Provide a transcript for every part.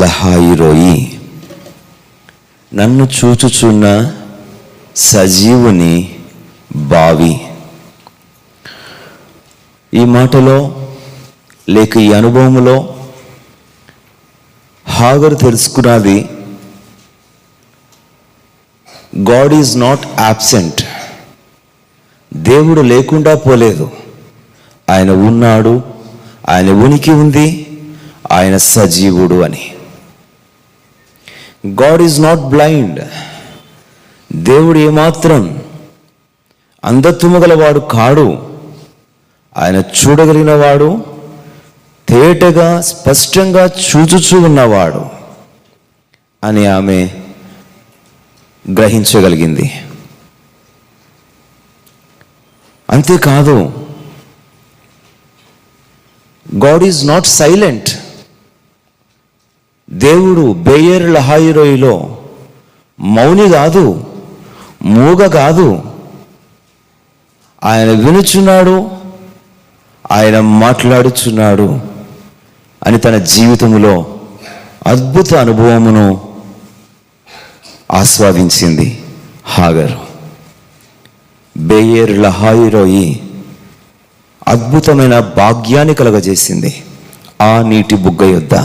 లహాయిరోయి, నన్ను చూచుచున్న సజీవుని బావి. ఈ మాటలో లేక ఈ అనుభవంలో హాగరు తెలుసుకున్నది, గాడ్ ఈజ్ నాట్ యాబ్సెంట్. దేవుడు లేకుండా పోలేదు, ఆయన ఉన్నాడు, ఆయన ఉనికి ఉంది, ఆయన సజీవుడు అని. God is not blind. దేవుడు ఏమాత్రం అంధత్వము గలవాడు కాడు, ఆయన చూడగలిగిన వాడు, తేటగా స్పష్టంగా చూచుచూ ఉన్నవాడు అని ఆమె గ్రహించగలిగింది. అంతేకాదు, గాడ్ ఈజ్ నాట్ సైలెంట్. దేవుడు బేయర్ లహాయిరోయిలో మౌని కాదు, మూగ కాదు. ఆయన వినుచున్నాడు, ఆయన మాట్లాడుచున్నాడు అని తన జీవితంలో అద్భుత అనుభవమును ఆస్వాదించింది హాగరు. బేయర్ లహాయిరోయి అద్భుతమైన భాగ్యాన్ని కలగజేసింది ఆ నీటి బుగ్గ యొద్ద.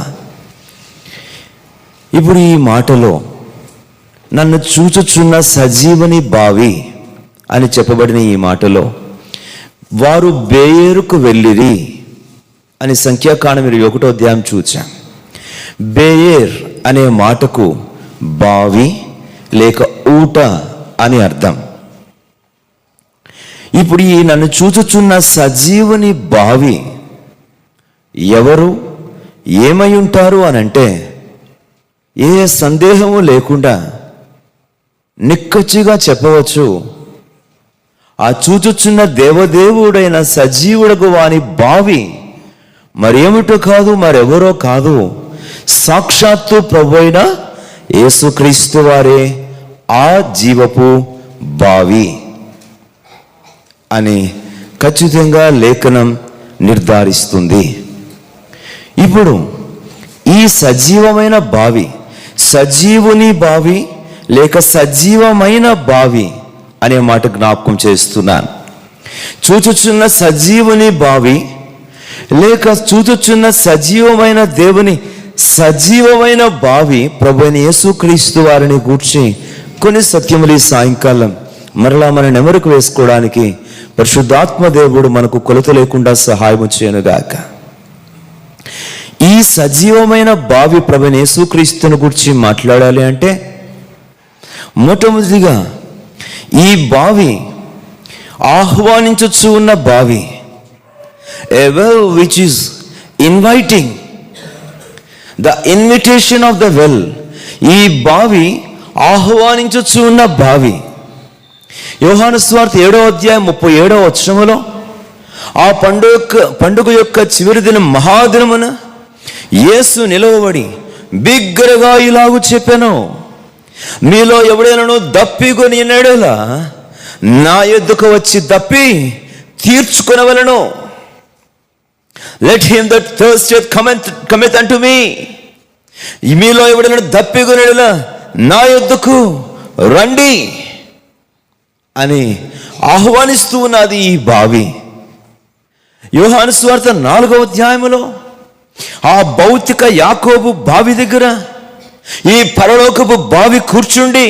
ఇప్పుడు ఈ మాటలో నన్ను చూచుచున్న సజీవని బావి అని చెప్పబడిన ఈ మాటలో వారు బేయేరుకు వెళ్ళిరి అని సంఖ్యాకాండం 21వ అధ్యాయం చూచాం. బేయేర్ అనే మాటకు బావి లేక ఊట అని అర్థం. ఇప్పుడు ఈ నన్ను చూచుచున్న సజీవుని బావి ఎవరు, ఏమై ఉంటారు అనంటే, ఏ సందేహము లేకుండా నిక్కచ్చిగా చెప్పవచ్చు, ఆ చూచుచున్న దేవదేవుడైన సజీవుడకు వాని బావి మరేమిటో కాదు, మరెవరో కాదు, సాక్షాత్తు ప్రభువైన యేసుక్రీస్తు వారే ఆ జీవపు బావి అని ఖచ్చితంగా లేఖనం నిర్ధారిస్తుంది. ఇప్పుడు ఈ సజీవమైన బావి, సజీవుని బావి లేక సజీవమైన బావి అనే మాట జ్ఞాపకం చేస్తున్నాను. చూచుచున్న సజీవుని బావి లేక చూచుచున్న సజీవమైన దేవుని సజీవమైన బావి ప్రభువైన యేసుక్రీస్తు వారిని గూర్చి కొన్ని సత్యములు ఈ సాయంకాలం మరలా మన నెమరుకు వేసుకోవడానికి పరిశుద్ధాత్మ దేవుడు మనకు కొలత లేకుండా సహాయము చేయనుగాక. ఈ సజీవమైన బావి ప్రభువైన యేసుక్రీస్తుని గురించి మాట్లాడాలి అంటే, మొట్టమొదటిగా ఈ బావి ఆహ్వానించచ్చు ఉన్న బావి, a well which is inviting, the invitation of the well. ఈ బావి ఆహ్వానించచ్చు ఉన్న బావి. యోహాను సువార్త 7వ అధ్యాయం 37వ వచనములో ఆ పండుగ యొక్క చివరి దినం మహాదినమున యేసు నిలవబడి బిగ్గరగా ఇలాగు చెప్పెను, మీలో ఎవడైనాను దప్పికొని ఎన్నడలా నా యొద్దకు వచ్చి దప్పి తీర్చుకొనవలెను. Let him that thirsteth cometh unto me. మీలో ఎవడైనా దప్పికొని ఎడలా నా యొద్దకు రండి అని ఆహ్వానిస్తూ ఉన్నది ఈ బావి. యోహాను సువార్త 4వ అధ్యాయములో ఆ భౌతిక యాకోబు బావి దగ్గర ఈ పరలోకపు బావి కూర్చుండి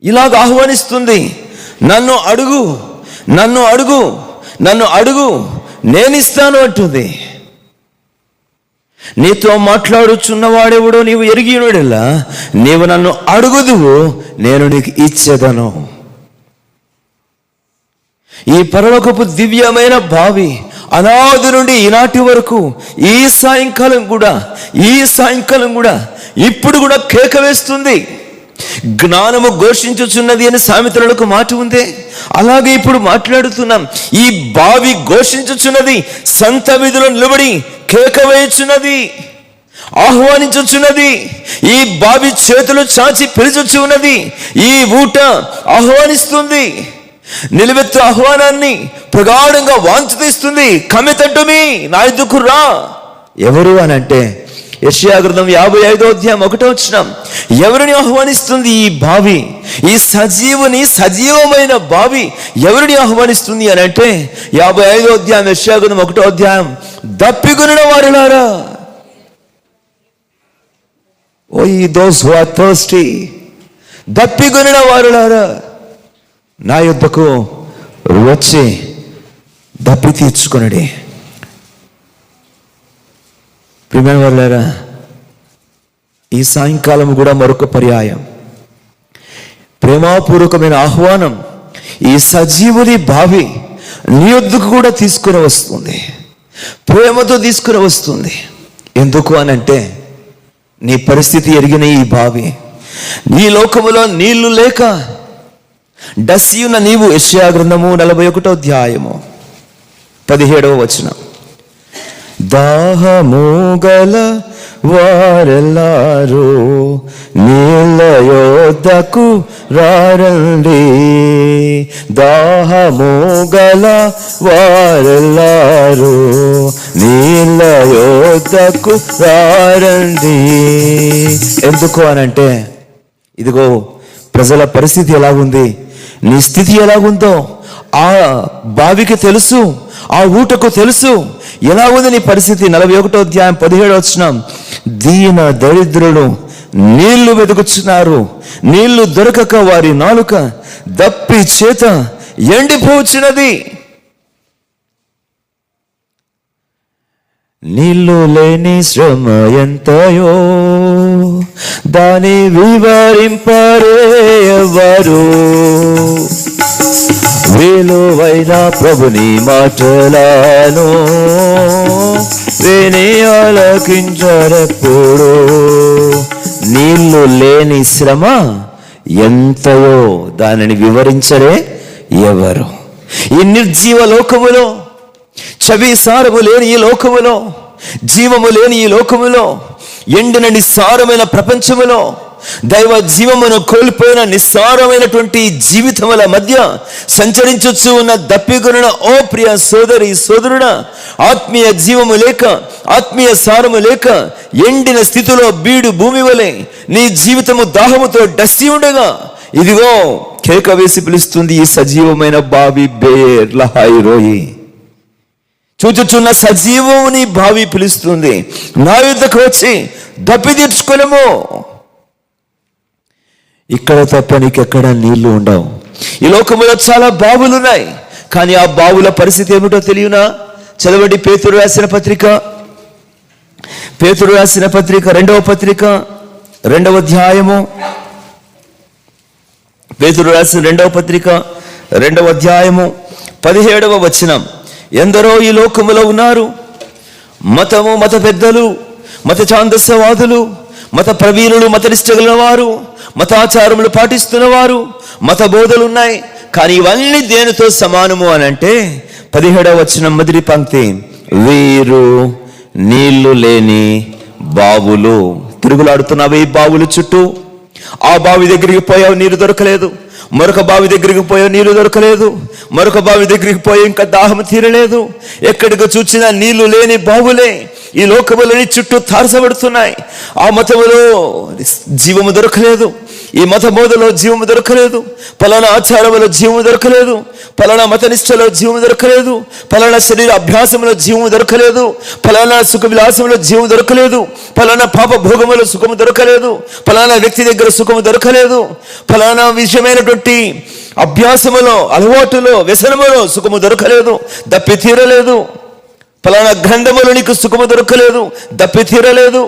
ఇలాగ ఆహ్వానిస్తుంది, నన్ను అడుగు, నన్ను అడుగు, నన్ను అడుగు, నేనిస్తాను అంటుంది. నీతో మాట్లాడుచున్నవాడెవడో నీవు ఎరిగినడెలా నీవు నన్ను అడుగుదువు, నేను నీకు ఇచ్చేదను. ఈ పరలోకపు దివ్యమైన బావి అనాది నుండి ఈనాటి వరకు ఈ సాయంకాలం కూడా ఇప్పుడు కూడా కేక వేస్తుంది. జ్ఞానము ఘోషించుచున్నది అని సామెతలకు మాట ఉంది. అలాగే ఇప్పుడు మాట్లాడుతున్నాం, ఈ బావి ఘోషించుచున్నది, సంత వీధిలో నిలబడి కేక వేయుచున్నది, ఆహ్వానించుచున్నది. ఈ బావి చేతులు చాచి పిలుచుచు ఉన్నది. ఈ ఊట ఆహ్వానిస్తుంది, నిలువెత్తు ఆహ్వానాన్ని ప్రగాఢంగా వాంఛిస్తుంది. కమితట్టుమి, నా ఎద్దుకు రా. ఎవరు అని అంటే యెషయా గ్రంథం 55వ అధ్యాయం 1వ వచనం, ఎవరిని ఆహ్వానిస్తుంది ఈ బావి? ఈ సజీవమైన బావి ఎవరిని ఆహ్వానిస్తుంది అని అంటే 55వ అధ్యాయం యెషయా గ్రంథం 1వ అధ్యాయం, దప్పికొనిన వారులారా, ఓ ఈ దోస్ హు ఆర్ థర్స్టీ, దప్పికొనిన వారులారా నా యొద్దకు వచ్చి దప్పి తీర్చుకొనడి. ప్రియమైన వారులారా, ఈ సాయంకాలం కూడా మరొక పర్యాయం, ప్రేమపూర్వకమైన ఆహ్వానం ఈ సజీవుని బావి నీ యొద్దకు కూడా తీసుకుని వస్తుంది, ప్రేమతో తీసుకుని వస్తుంది. ఎందుకు అనంటే నీ పరిస్థితి ఎరిగిన ఈ బావి, నీ లోకములో నీళ్లు లేక డస్సి ఉన్న నీవు, యెషయా గ్రంథము 41వ అధ్యాయము 17వ వచనం, దాహము గల వారెల్లారూ నీళ్ళ యొద్దకు రారండి, దాహము గల వారెల్లారూ నీళ్ళ యొద్దకు రారండి. ఎందుకు అనంటే ఇదిగో ప్రజల పరిస్థితి ఎలాగుంది, నీ స్థితి ఎలాగుందో ఆ బావికి తెలుసు, ఆ ఊటకు తెలుసు ఎలా ఉంది నీ పరిస్థితి. 41వ అధ్యాయం 17వ వచనం, దీన దరిద్రులు నీళ్లు వెతుకుచున్నారు, నీళ్లు దొరకక వారి నాలుక దప్పి చేత ఎండిపోచున్నది. నీళ్లు లేని శ్రమ ఎంతయో దాని వివరింపరే ఎవరు, విలువైన ప్రభుని మాటలను విని ఆలకించరెప్పుడు. నీళ్లు లేని శ్రమ ఎంతయో దానిని వివరించరే ఎవరు. ఈ నిర్జీవ లోకములో, చవి సారము లేని ఈ లోకములో, జీవము లేని ఈ లోకములో, ఎండిన నిస్సారమైన ప్రపంచములో, దైవ జీవమును కోల్పోయిన నిస్సారమైనటువంటి జీవితముల మధ్య సంచరించొచ్చు ఉన్న దప్పికొనిన ఓ ప్రియ సోదరి సోదరుడా, ఆత్మీయ జీవము లేక, ఆత్మీయ సారము లేక, ఎండిన స్థితిలో బీడు భూమి వలె నీ జీవితము దాహముతో డస్సి ఉండగా, ఇదిగో కేక వేసి పిలుస్తుంది ఈ సజీవమైన బావి బేర్ లహాయి రోయి. చూచుచున్న సజీవుని బావి పిలుస్తుంది, నా యుద్ధకు వచ్చి దప్పి తీర్చుకోలేము. ఇక్కడ తప్ప నీకెక్కడ నీళ్లు ఉండవు. ఈ లోకములో చాలా బావులు ఉన్నాయి, కానీ ఆ బావుల పరిస్థితి ఏమిటో తెలియనా? చదవండి పేతురు రాసిన పత్రిక 2వ పత్రిక 2వ అధ్యాయము, పేతురు రాసిన 2వ పత్రిక 2వ అధ్యాయము 17వ వచనం, ఎందరో ఈ లోకములో ఉన్నారు, మతము, మత పెద్దలు, మత ఛాందస్యవాదులు, మత ప్రవీణులు, మత నిష్ఠగల వారు, మతాచారములు పాటిస్తున్నవారు, మత బోధలు ఉన్నాయి. కానీ ఇవన్నీ దేనితో సమానము అని అంటే 17వ వచనం మొదటి పంక్తి, వీరు నీళ్లు లేని బావులు. తిరుగులాడుతున్నావు ఈ బావులు చుట్టూ. ఆ బావి దగ్గరికి పోయావు, నీరు దొరకలేదు. మరొక బావి దగ్గరికి పోయావు, నీళ్లు దొరకలేదు. మరొక బావి దగ్గరికి పోయి ఇంకా దాహం తీరలేదు. ఎక్కడికి చూసినా నీళ్లు లేని బావులే ఈ లోకములని చుట్టూ తారసపడుతున్నాయి. ఆ మతములో జీవము దొరకలేదు, ఈ మత బోధలో జీవము దొరకలేదు, పలానా ఆచారములో జీవము దొరకలేదు, పలానా మతనిష్టలో జీవము దొరకలేదు, పలానా శరీర అభ్యాసంలో జీవము దొరకలేదు, పలానా సుఖ విలాసంలో జీవము దొరకలేదు, పలానా పాప భోగములో సుఖము దొరకలేదు, పలానా వ్యక్తి దగ్గర సుఖము దొరకలేదు, పలానా విషయమైనటువంటి అభ్యాసములో, అలవాటులో, వ్యసనములో సుఖము దొరకలేదు, దప్పి తీరలేదు. పలానా గ్రంథములో నీకు సుఖము దొరకలేదు, దప్పి తీరలేదు.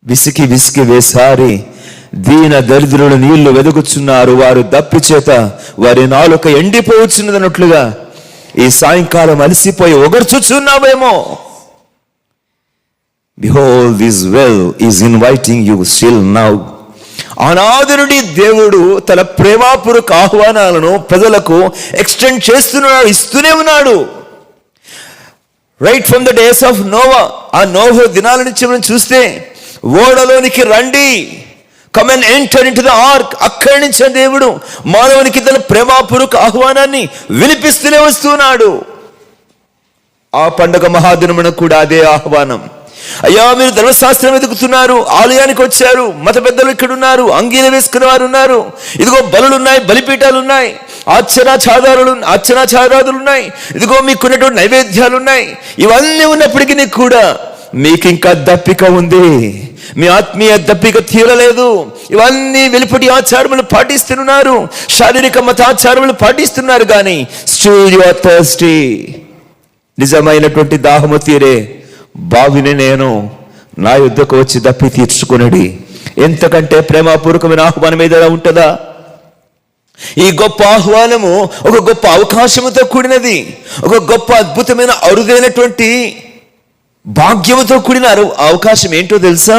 విసికి విసికి వేసారి దీన దరిద్రులు నీళ్లు వెదుకుచున్నారు, వారు దప్పి చేత వారి నాలుక ఎండిపోవచ్చున్నదన్నట్లుగా ఈ సాయంకాలం అలసిపోయి ఒగర్చుచున్నావేమో. Behold, this well is inviting you still now. ఆనాది నుండి దేవుడు తన ప్రేమపూర్వక ఆహ్వానాలను ప్రజలకు ఎక్స్టెండ్ చేస్తున్నాడు, ఇస్తూనే ఉన్నాడు. Right from the days of Noah, ఆ నోవా దినాల నుంచి మనం చూస్తే ఓడలోనికి రండి, come and enter into the ark. అక్కడి నుంచే దేవుడు మానవునికి తన ప్రేమపూర్వక ఆహ్వానాన్ని వినిపిస్తూనే వస్తున్నాడు. ఆ పండుగ మహాదినమున కూడా అదే ఆహ్వానం. అయ్యా మీరు ధర్మశాస్త్రం వెతుకుతున్నారు, ఆలయానికి వచ్చారు, మత పెద్దలు ఇక్కడ ఉన్నారు, అంగీలు వేసుకున్న వారు ఉన్నారు, ఇదిగో బలులు ఉన్నాయి, బలిపీఠాలు ఉన్నాయి, అర్చనాచారాదులు ఉన్నాయి, ఇదిగో మీకున్నటువంటి నైవేద్యాలు ఉన్నాయి. ఇవన్నీ ఉన్నప్పటికీ కూడా మీకు ఇంకా దప్పిక ఉంది, మీ ఆత్మీయ దప్పిక తీరలేదు. ఇవన్నీ వెలుపటి ఆచారములు పాటిస్తున్నారు, శారీరక మతాచారములు పాటిస్తున్నారు, కానీ స్టిల్ యు ఆర్ థర్స్టీ. నిజమైనటువంటి దాహము తీరే బావిని నేను నా యుద్ధకు వచ్చి దప్పి తీర్చుకునడి. ఎంతకంటే ప్రేమపూర్వకమైన ఆహ్వానం ఏదైనా ఉంటుందా? ఈ గొప్ప ఆహ్వానము ఒక గొప్ప అవకాశముతో కూడినది, ఒక గొప్ప అద్భుతమైన అరుదైనటువంటి భాగ్యముతో కూడిన అవకాశం ఏంటో తెలుసా?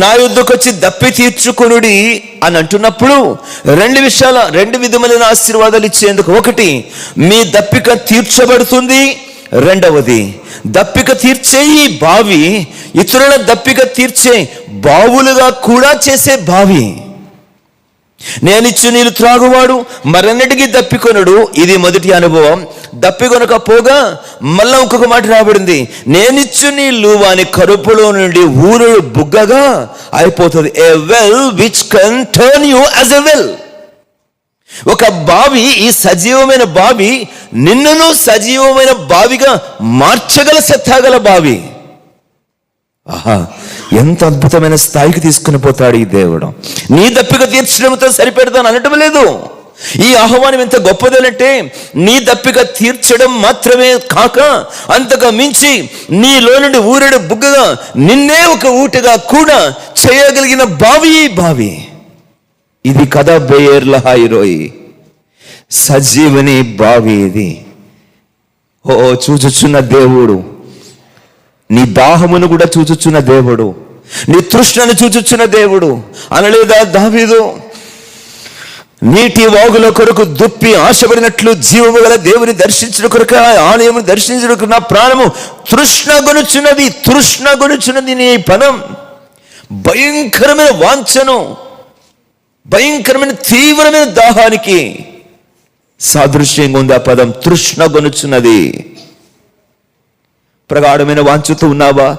నా యుద్ధకు వచ్చి దప్పి తీర్చుకొనుడి అని అంటున్నప్పుడు రెండు విధములైన ఆశీర్వాదాలు ఇచ్చేందుకు. ఒకటి, మీ దప్పిక తీర్చబడుతుంది. రెండవది, దప్పిక తీర్చే ఈ బావి ఇతరుల దప్పిక తీర్చే బావులుగా కూడా చేసే బావి. నేనిచ్చు నీళ్ళు త్రాగువాడు మరెన్నటికీ దప్పికొనడు. ఇది మొదటి అనుభవం. దప్పికొనకపోగా మళ్ళా ఇంకొక మాట రాబడింది, నేనిచ్చు నీళ్ళు వాని కడుపులో నుండి ఊరు బుగ్గగా అయిపోతుంది. ఏ well which can turn you as a well. ఒక బావి, ఈ సజీవమైన బావి నిన్నును సజీవమైన బావిగా మార్చగల సత్తాగల బావి. ఆహా, ఎంత అద్భుతమైన స్థాయికి తీసుకుని పోతాడు ఈ దేవుడు. నీ దప్పిక తీర్చడంతో సరిపెడతాను అనటం లేదు. ఈ ఆహ్వానం ఎంత గొప్పదేనంటే, నీ దప్పిక తీర్చడం మాత్రమే కాక అంతగా మించి నీలో నుండి ఊరెడు బుగ్గగా నిన్నే ఒక ఊటగా కూడా చేయగలిగిన బావి ఈ బావి. ఇది కదా బేయర్ల హాయిరోయి, సజీవని బావి ఇది. ఓ చూచుచున్న దేవుడు, నీ దాహమును కూడా చూచుచున్న దేవుడు, నీ తృష్ణను చూచుచున్న దేవుడు. అనలేదా దావీదు, నీటి వాగుల కొరకు దుప్పి ఆశపడినట్లు జీవము గల దేవుని దర్శించిన కొరకు, ఆలయమును దర్శించిన నా ప్రాణము తృష్ణగొనుచున్నది నీ పదం. భయంకరమైన వాంఛను, భయంకరమైన తీవ్రమైన దాహానికి సాదృశ్యంగా ఉంది ఆ పదం, తృష్ణగొనుచున్నది. ప్రగాఢమైన వాంఛతో ఉన్నావా?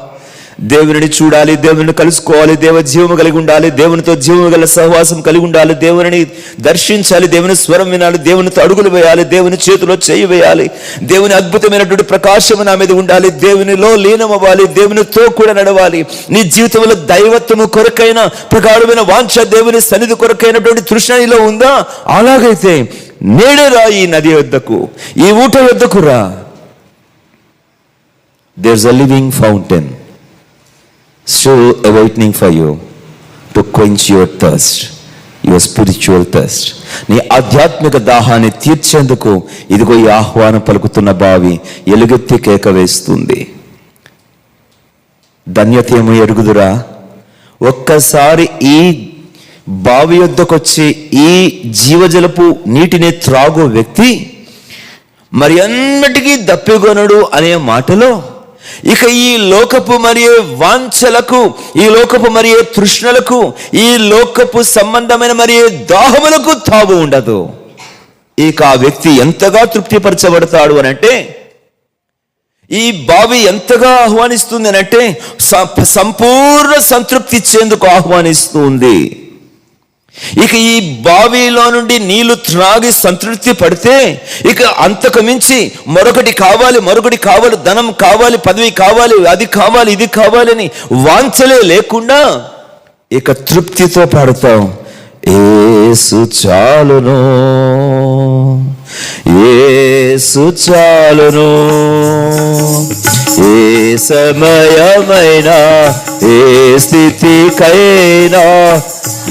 దేవుని చూడాలి, దేవుని కలుసుకోవాలి, దేవ జీవము కలిగి ఉండాలి, దేవునితో జీవము గల సహవాసం కలిగి ఉండాలి, దేవుని దర్శించాలి, దేవుని స్వరం వినాలి, దేవునితో అడుగులు వేయాలి, దేవుని చేతిలో చేయి వేయాలి, దేవుని అద్భుతమైనటువంటి ప్రకాశము నా మీద ఉండాలి, దేవునిలో లీనమవ్వాలి, దేవునితో కూడా నడవాలి. నీ జీవితంలో దైవత్వము కొరకైన ప్రగాఢమైన వాంఛ, దేవుని సన్నిధి కొరకైనటువంటి తృష్ణలో ఉందా? అలాగైతే నేడే రా ఈ నది వద్దకు, ఈ ఊట వద్దకు రా. There's a living fountain still awaiting for you to quench your thirst, your spiritual thirst. నీ ఆధ్యాత్మిక దాహాన్ని తీర్చేందుకు ఇదిగో ఈ ఆహ్వానం పలుకుతున్న బావి ఎలుగెత్తి కేక వేస్తుంది. ధన్యత ఏమో ఎరుగుదురా, ఒక్కసారి ఈ బావి యొద్దకొచ్చి ఈ జీవజలపు నీటిని త్రాగు వ్యక్తి మరి అన్నిటికీ దప్పికొనడు అనే మాటలో ఇక ఈ లోకపు మరియు వాంఛలకు, ఈ లోకపు మరియు తృష్ణలకు, ఈ లోకపు సంబంధమైన మరియు దాహములకు తావు ఉండదు. ఇక ఆ వ్యక్తి ఎంతగా తృప్తిపరచబడతాడు అనంటే, ఈ బావి ఎంతగా ఆహ్వానిస్తుంది అనంటే సంపూర్ణ సంతృప్తి ఇచ్చేందుకు ఆహ్వానిస్తుంది. ఇక ఈ బావిలో నుండి నీళ్లు త్రాగి సంతృప్తి పడితే ఇక అంతకు మించి మరొకటి కావాలి, ధనం కావాలి, పదవి కావాలి, అది కావాలి, ఇది కావాలని వాంఛలే లేకుండా ఇక తృప్తితో పాడుతాం, యేసు చాలును, యేసు చాలును, ఏ సమయమైనా ఏ స్థితికైనా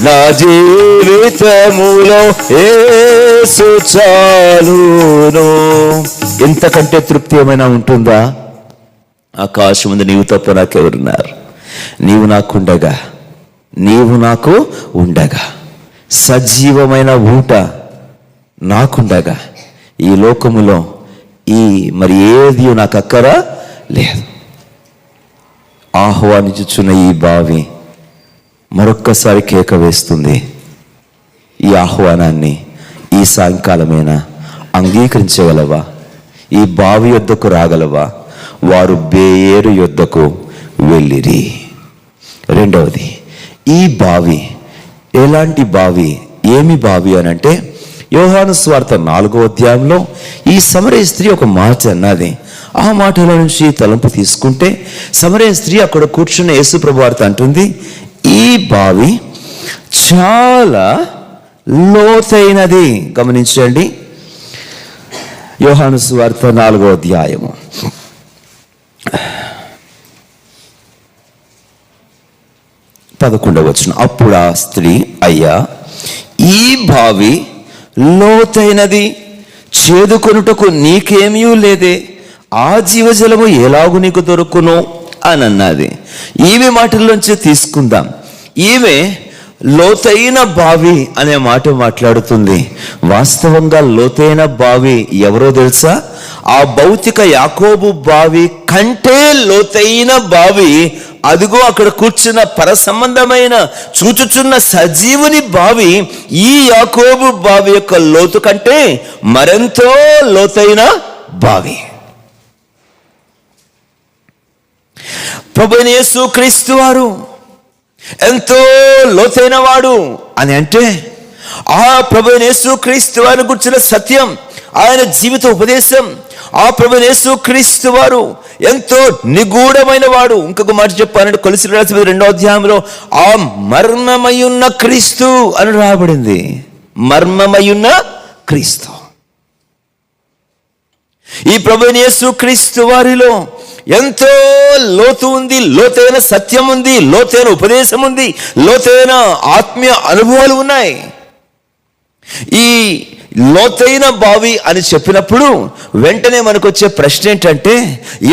నా జీవితములో యేసు చాలును. ఎంతకంటే తృప్తి ఏమైనా ఉంటుందా? ఆకాశం ముందు నీవు తప్ప నాకెవరున్నారు? నీవు నాకు ఉండగా సజీవమైన ఊట నాకుండగా ఈ లోకములో మరి ఏది నాకు అక్కర లేదు. ఆహ్వానించుచున్న ఈ బావి మరొక్కసారి కేక వేస్తుంది. ఈ ఆహ్వానాన్ని ఈ సాయంకాలమైనా అంగీకరించగలవా? ఈ బావి యొద్దకు రాగలవా? వారు బేయేరు యొద్దకు వెళ్ళిరి. రెండవది, ఈ బావి ఎలాంటి బావి, ఏమి బావి అనంటే, యోహాను సువార్త 4వ అధ్యాయంలో ఈ సమరయ స్త్రీ ఒక మాట అన్నది. ఆ మాటల నుంచి తలంపు తీసుకుంటే, సమరయ స్త్రీ అక్కడ కూర్చున్న యేసు ప్రభు వారితో అంటుంది, ఈ బావి చాలా లోతైనది. గమనించండి, యోహాను సువార్త 4వ అధ్యాయము 11వ వచనం. అప్పుడు ఆ స్త్రీ, అయ్యా, ఈ బావి లోతైనది, చేదుకొనుటకు నీకేమీ లేదే, ఆ జీవజలము ఎలాగు నీకు దొరుకును అని అన్నది. ఈమె మాటల్లోంచి తీసుకుందాం. ఈమె లోతైన బావి అనే మాట మాట్లాడుతుంది. వాస్తవంగా లోతైన బావి ఎవరో తెలుసా? ఆ భౌతిక యాకోబు బావి కంటే లోతైన బావి అదిగో అక్కడ కూర్చున్న పరసంబంధమైన చూచుచున్న సజీవుని బావి ఈ యాకోబు బావి యొక్క లోతు కంటే మరెంతో లోతైన బావి. ప్రభువైన యేసుక్రీస్తు వారు ఎంతో లోతైన వాడు అని అంటే, ఆ ప్రభువైన యేసుక్రీస్తు వారిని గురించిన సత్యం, ఆయన జీవిత ఉపదేశం, ఆ ప్రభువైన యేసుక్రీస్తు వారు ఎంతో నిగూఢమైన వాడు. ఇంకొక మాట చెప్పాలంటే, కొలస్సీయులకు రాసిన 2వ అధ్యాయంలో ఆ మర్మమయున్న క్రీస్తు అని రాబడింది. మర్మమయున్న క్రీస్తు. ఈ ప్రభువైన యేసుక్రీస్తు వారిలో ఎంతో లోతు ఉంది, లోతైన సత్యం ఉంది, లోతైన ఉపదేశం ఉంది, లోతైన ఆత్మీయ అనుభవాలు ఉన్నాయి. ఈ లోతైన బావి అని చెప్పినప్పుడు వెంటనే మనకు వచ్చే ప్రశ్న ఏంటంటే,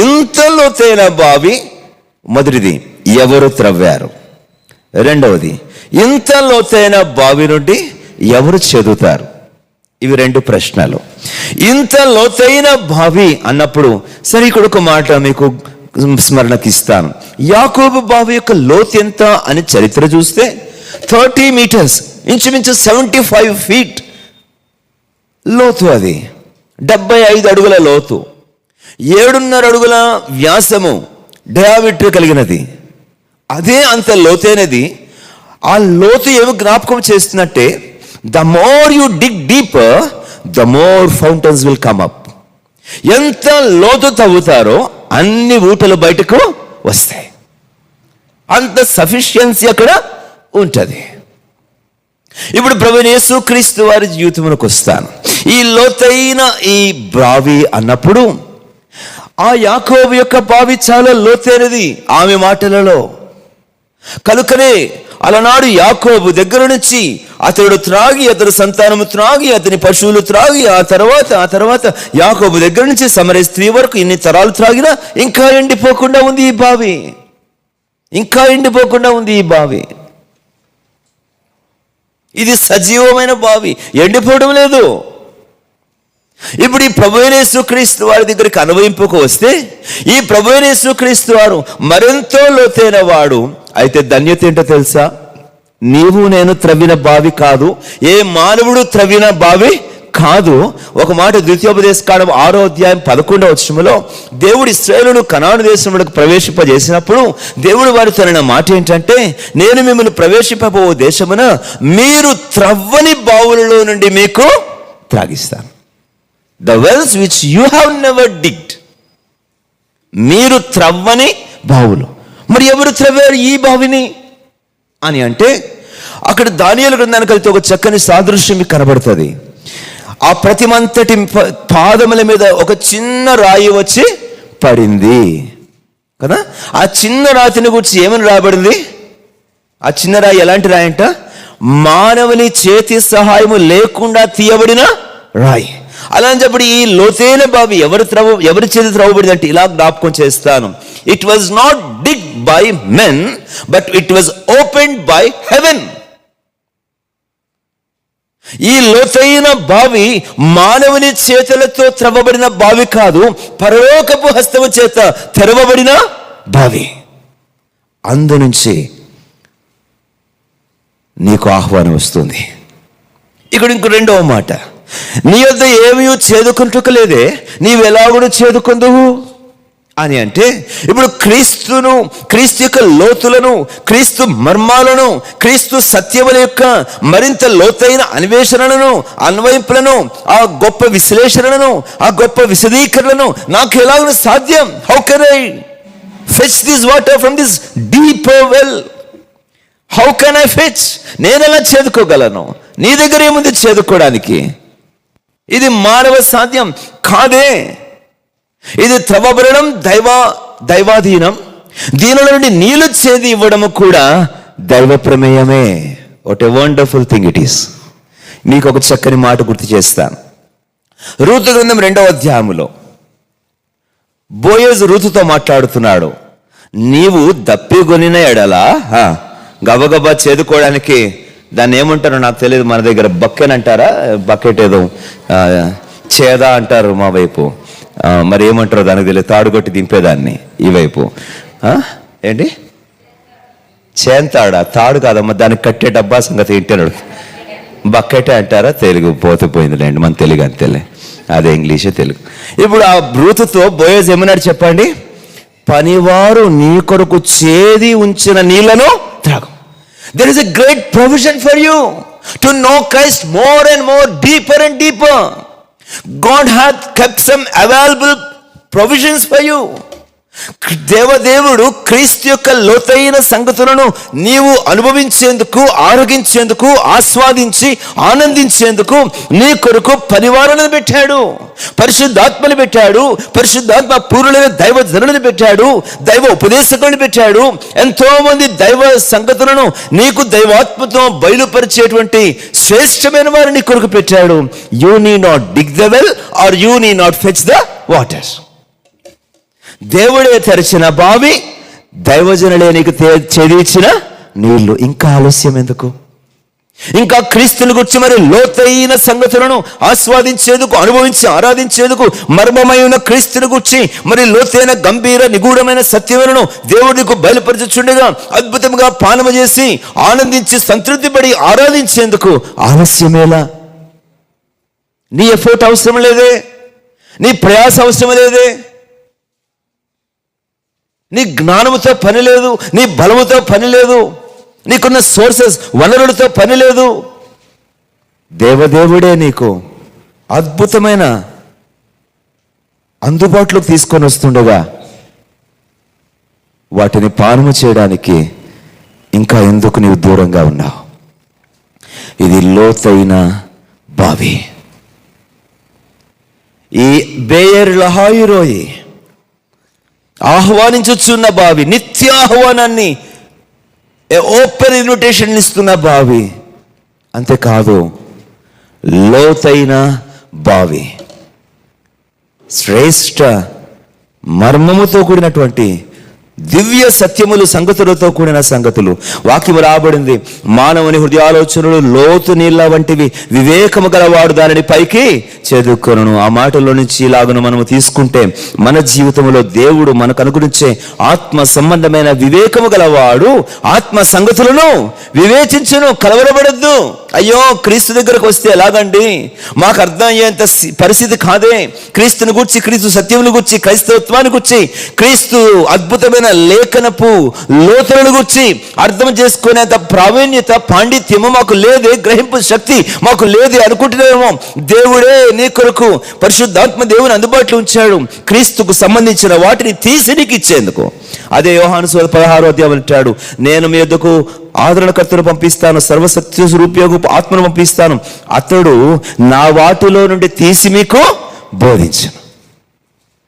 ఇంత లోతైన బావి, మొదటిది ఎవరు త్రవ్వారు, రెండవది ఇంత లోతైన బావి నుండి ఎవరు చదువుతారు? ఇవి 2 ప్రశ్నలు. ఇంత లోతైన బావి అన్నప్పుడు సరే, ఇక్కడ ఒక మాట మీకు స్మరణకి ఇస్తాను. యాకోబు బావి యొక్క లోతు ఎంత అని చరిత్ర చూస్తే 30 మీటర్స్, ఇంచుమించు 75 ఫీట్ లోతు. అది 75 అడుగుల లోతు, 7.5 అడుగుల వ్యాసము, డయామీటర్ కలిగినది. అదే అంత లోతైనది. ఆ లోతు ఏమి జ్ఞాపకం చేస్తున్నట్టే, the more you dig deeper, the more fountains will come up. ఎంత లోతు తవ్వుతారో అన్ని ఊటలు బయటకు వస్తాయి. అంత సఫిషియన్సీ అక్కడ ఉంటుంది. ఇప్పుడు ప్రభువైన యేసుక్రీస్తు వారి జీవితంలోకి వస్తాను. ఈ లోతైన ఈ బావి అన్నప్పుడు, ఆ యాకోబు యొక్క బావి చాలా లోతైనది ఆమె మాటలలో. కనుకనే అలనాడు యాకోబు దగ్గర నుంచి అతడు త్రాగి, అతడు సంతానము త్రాగి, అతని పశువులు త్రాగి, ఆ తర్వాత యాకోబు దగ్గర నుంచి సమరయ స్త్రీ వరకు ఇన్ని తరాలు త్రాగినా ఇంకా ఎండిపోకుండా ఉంది ఈ బావి. ఇంకా ఎండిపోకుండా ఉంది ఈ బావి. ఇది సజీవమైన బావి, ఎండిపోవడం లేదు. ఇప్పుడు ఈ ప్రభువైన యేసుక్రీస్తు వారి దగ్గరికి అన్వయింపుకు వస్తే, ఈ ప్రభువైన యేసుక్రీస్తు వారు మరెంతో లోతైన వాడు. అయితే ధన్యత ఏంటో తెలుసా? నీవు నేను త్రవ్విన బావి కాదు, ఏ మానవుడు త్రవ్విన బావి కాదు. ఒక మాట ద్వితీయోపదేశకాండం 6వ అధ్యాయం 11వ వచనంలో దేవుడు ఇశ్రాయేలును కనాను దేశంలోకి ప్రవేశింపజేసినప్పుడు దేవుడు వారితో అన్న మాట ఏంటంటే, నేను మిమ్మల్ని ప్రవేశింపబో దేశమున మీరు త్రవ్వని బావులలో నుండి మీకు త్రాగిస్తాను. The wells which you have never digged. మీరు త్రవ్వని బావులు. మరి ఎవరు త్రవ్వారు ఈ బావిని అని అంటే, అక్కడ దానియేలు గ్రంథానికి వెళ్తే ఒక చక్కని సాదృశ్యం మీకు కనబడుతుంది. ఆ ప్రతిమంతటి పాదముల మీద ఒక చిన్న రాయి వచ్చి పడింది కదా. ఆ చిన్న రాతిని గురించి ఏమని రాబడింది? ఆ చిన్న రాయి ఎలాంటి రాయి అంట? మానవుని చేతి సహాయము లేకుండా తీయబడిన రాయి. అలా అని చెప్పి ఈ లోతైన బావి ఎవరి చేతి త్రవ్వబడింది అంటే ఇలా జ్ఞాపకం చేస్తాను. It was not dig by men, but it was opened by heaven. ఈ లోతైన బావి మానవుని చేతులతో త్రవ్వబడిన బావి కాదు, పరలోకపు హస్తము చేత తెరవబడిన బావి. అందు నుంచి నీకు ఆహ్వానం వస్తుంది. ఇక్కడ ఇంకో 2వ మాట, నీ వద్ద ఏమీ చేదుకుంటుకలేదే, నీవెలాగుడు చేదుకుందువు అని అంటే ఇప్పుడు క్రీస్తు యొక్క లోతులను, క్రీస్తు మర్మాలను, క్రీస్తు సత్యముల యొక్క మరింత లోతైన అన్వేషణలను, అన్వయింపులను, ఆ గొప్ప విశ్లేషణలను, ఆ గొప్ప విశదీకరణను నాకు ఎలాగో సాధ్యం? How can I fetch this water from this deeper well? How can I fetch? నేను ఎలా చేదుకోగలను? నీ దగ్గర ఏముంది చేదుకోవడానికి? ఇది మానవ సాధ్యం కాదే. ఇది త్రవ్వబడడం దైవాధీనం. దీనిలో నుండి నీళ్లు చేది ఇవ్వడము కూడా దైవ ప్రమేయమే. What a wonderful thing it is. మీకు ఒక చక్కని మాట గుర్తు చేస్తాను. రూతు గ్రంథం 2వ అధ్యాయములో బోయజు రూతుతో మాట్లాడుతున్నాడు. నీవు దప్పిగొనిన ఎడలా గబగబా చేదుకోవడానికి దాన్ని ఏమంటారో నాకు తెలియదు, మన దగ్గర బకెట్ అంటారా, బకెట్ ఏదో చేదా అంటారు మా వైపు, మరి ఏమంటారో దానికి తెలియదు, తాడుగొట్టి దింపేదాన్ని ఈ వైపు ఏంటి చేంతాడా? తాడు కాదమ్మా, దానికి కట్టే డబ్బా సంగతి ఏంటన్నాడు, బకెటే అంటారా? తెలుగు పోయిందిలేండి, మన తెలుగు అంతేలే, అదే ఇంగ్లీషే తెలుగు. ఇప్పుడు ఆ రూతుతో బోయజ్ ఏమన్నాడు చెప్పండి? పనివారు నీ కొరకు చేది ఉంచిన నీళ్లను త్రాగు. There is a great provision for you to know Christ more and more, deeper and deeper. God hath kept some available provisions for you. దేవదేవుడు క్రీస్తు యొక్క లోతైన సంగతులను నీవు అనుభవించేందుకు, ఆరోగించేందుకు, ఆస్వాదించి ఆనందించేందుకు నీ కొరకు పరివారాలను పెట్టాడు, పరిశుద్ధాత్మను పెట్టాడు, పరిశుద్ధాత్మ పూర్ణులైన దైవ జనులను పెట్టాడు, దైవ ఉపదేశకులను పెట్టాడు. ఎంతో మంది దైవ సంగతులను నీకు దైవాత్మతో బయలుపరిచేటువంటి శ్రేష్టమైన వారిని నీ కొరకు పెట్టాడు. You need not dig the well or you need not fetch the water. దేవుడే తెరిచిన బావి, దైవజనులే నీకు చేదిచ్చిన నీళ్లు. ఇంకా ఆలస్యం ఎందుకు? ఇంకా క్రీస్తుని గురించి మరి లోతైన సంగతులను ఆస్వాదించేందుకు, అనుభవించి ఆరాధించేందుకు, మర్మమై ఉన్న క్రీస్తుని గురించి మరి లోతైన గంభీర నిగూఢమైన సత్యములను దేవుడికి బయలుపరచుచుండగా అద్భుతంగా పానము చేసి ఆనందించి సంతృప్తి పడి ఆరాధించేందుకు ఆలస్యమేలా? నీ ఎఫర్ట్ అవసరం లేదే, నీ ప్రయాస అవసరం లేదే, నీ జ్ఞానముతో పని లేదు, నీ బలముతో పని లేదు, నీకున్న సోర్సెస్ వనరులతో పని లేదు. దేవదేవుడే నీకు అద్భుతమైన అందుబాటులోకి తీసుకొని వస్తుండగా వాటిని పానము చేయడానికి ఇంకా ఎందుకు నీవు దూరంగా ఉన్నావు? ఇది లోతైన బావి. ఈ బేయర్ లహాయిరోయి ఆహ్వానించుచున్న బావి, నిత్య ఆహ్వానాన్ని, ఓపెన్ ఇన్విటేషన్ ఇస్తున్న బావి. అంతేకాదు, లోతైన బావి, శ్రేష్ఠ మర్మముతో కూడినటువంటి దివ్య సత్యములు, సంగతులతో కూడిన సంగతులు. వాక్యము రాబడింది, మానవుని హృదయాలోచనలు లోతు నీళ్ళ వంటివి, వివేకము గలవాడు దానిని పైకి చేదుకొనును. ఆ మాటల్లో నుంచి ఇలాగను మనము తీసుకుంటే మన జీవితంలో దేవుడు మనకు అనుగురించే ఆత్మ సంబంధమైన వివేకము గలవాడు ఆత్మ సంగతులను వివేచించును. కలవరపడద్దు. అయ్యో క్రీస్తు దగ్గరకు వస్తే ఎలాగండి, మాకు అర్థం అయ్యేంత పరిస్థితి కాదే. క్రీస్తుని గురించి, క్రీస్తు సత్యమును గురించి, క్రైస్తవత్వాన్ని గురించి, క్రీస్తు అద్భుతమైన లేఖనపు లోతులను గురించి అర్థం చేసుకునేంత ప్రావీణ్యత, పాండిత్యము మాకు లేదే, గ్రహింపు శక్తి మాకు లేదే అనుకుంటున్నామో. దేవుడే నీ కొరకు పరిశుద్ధాత్మ దేవుని అందుబాటులో ఉంచాడు క్రీస్తుకు సంబంధించిన వాటిని తీసి నీకు ఇచ్చేందుకు. అదే యోహాను సువార్త 16వ అధ్యాయం అంటాడు, నేను మీ యొద్దకు ఆదరణకర్తను పంపిస్తాను, సర్వశక్తి స్వరూపియగు ఆత్మను పంపిస్తాను, అతడు నా వాటిలో నుండి తీసి మీకు బోధించను.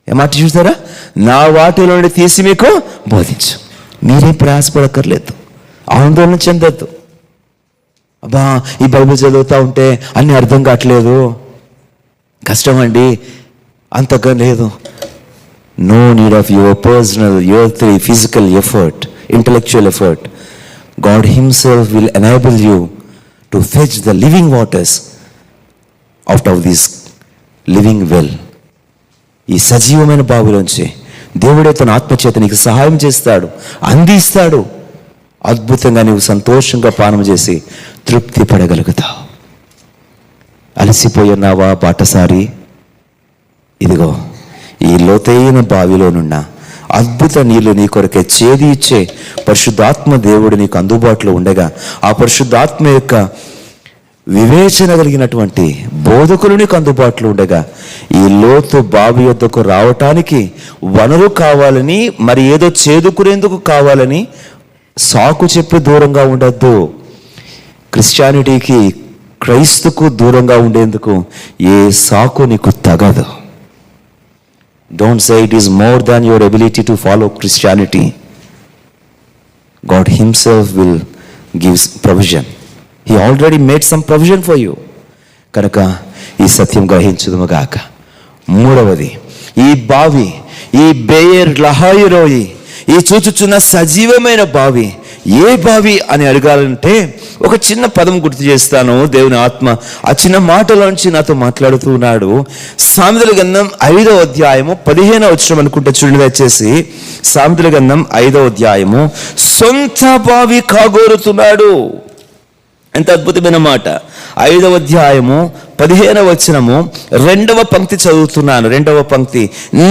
ఏమాట చూస్తారా? నా వాటిలో నుండి తీసి మీకు బోధించు. మీరేం ప్రయాసపడక్కర్లేదు, ఆందోళన చెందొద్దు. అబ్బా ఈ బైబిల్ చదువుతూ ఉంటే అన్నీ అర్థం కావట్లేదు, కష్టమండి, అంతగా లేదు. No need of your personal, your physical effort, intellectual effort. God himself will enable you to fetch the living waters out of this living well. ఈ సజీవమైన బావిలోంచి దేవుడే తన ఆత్మచేత నీకు సహాయం చేస్తాడు, అందిస్తాడు. అద్భుతంగా నీవు సంతోషంగా పానం చేసి తృప్తి పడగలుగుతావు. అలసిపోయినావా బాటసారి? ఇదిగో ఈ లోతైన బావిలోనున్న అద్భుత నీళ్లు నీ కొరకే, చేది ఇచ్చే పరిశుద్ధాత్మ దేవుడు నీకు అందుబాటులో ఉండగా, ఆ పరిశుద్ధాత్మ యొక్క వివేచన కలిగినటువంటి బోధకులు నీకు అందుబాటులో ఉండగా, ఈ లోతు బావి యొద్దకు రావటానికి వనరు కావాలని, మరి ఏదో చేదుకునేందుకు కావాలని సాకు చెప్పి దూరంగా ఉండద్దు. క్రిస్టియానిటీకి, క్రైస్తుకు దూరంగా ఉండేందుకు ఏ సాకు నీకు తగదు. Don't say it is more than your ability to follow Christianity. God himself will gives provision. He already made some provision for you. కనుక ఈ సత్యం గ్రహించుదుము గాక. మూడవది, ఈ బావి, ఈ బేయర్ లహాయి రోయి, ఈ చూచుచున్న సజీవమైన బావి ఏ బావి అని అడగాలంటే ఒక చిన్న పదం గుర్తు చేస్తాను. దేవుని ఆత్మ ఆ చిన్న మాటలోంచి నాతో మాట్లాడుతూ ఉన్నాడు. సామెతల గ్రంథం 5వ అధ్యాయము 15వ వచనం అనుకుంటే చూడండి దయచేసి. సామెతల గ్రంథం 5వ అధ్యాయము, సొంత బావి కాగోరుతున్నాడు. ఎంత అద్భుతమైన మాట. 5వ అధ్యాయము 15వ వచనము 2వ పంక్తి చదువుతున్నాను. 2వ పంక్తి,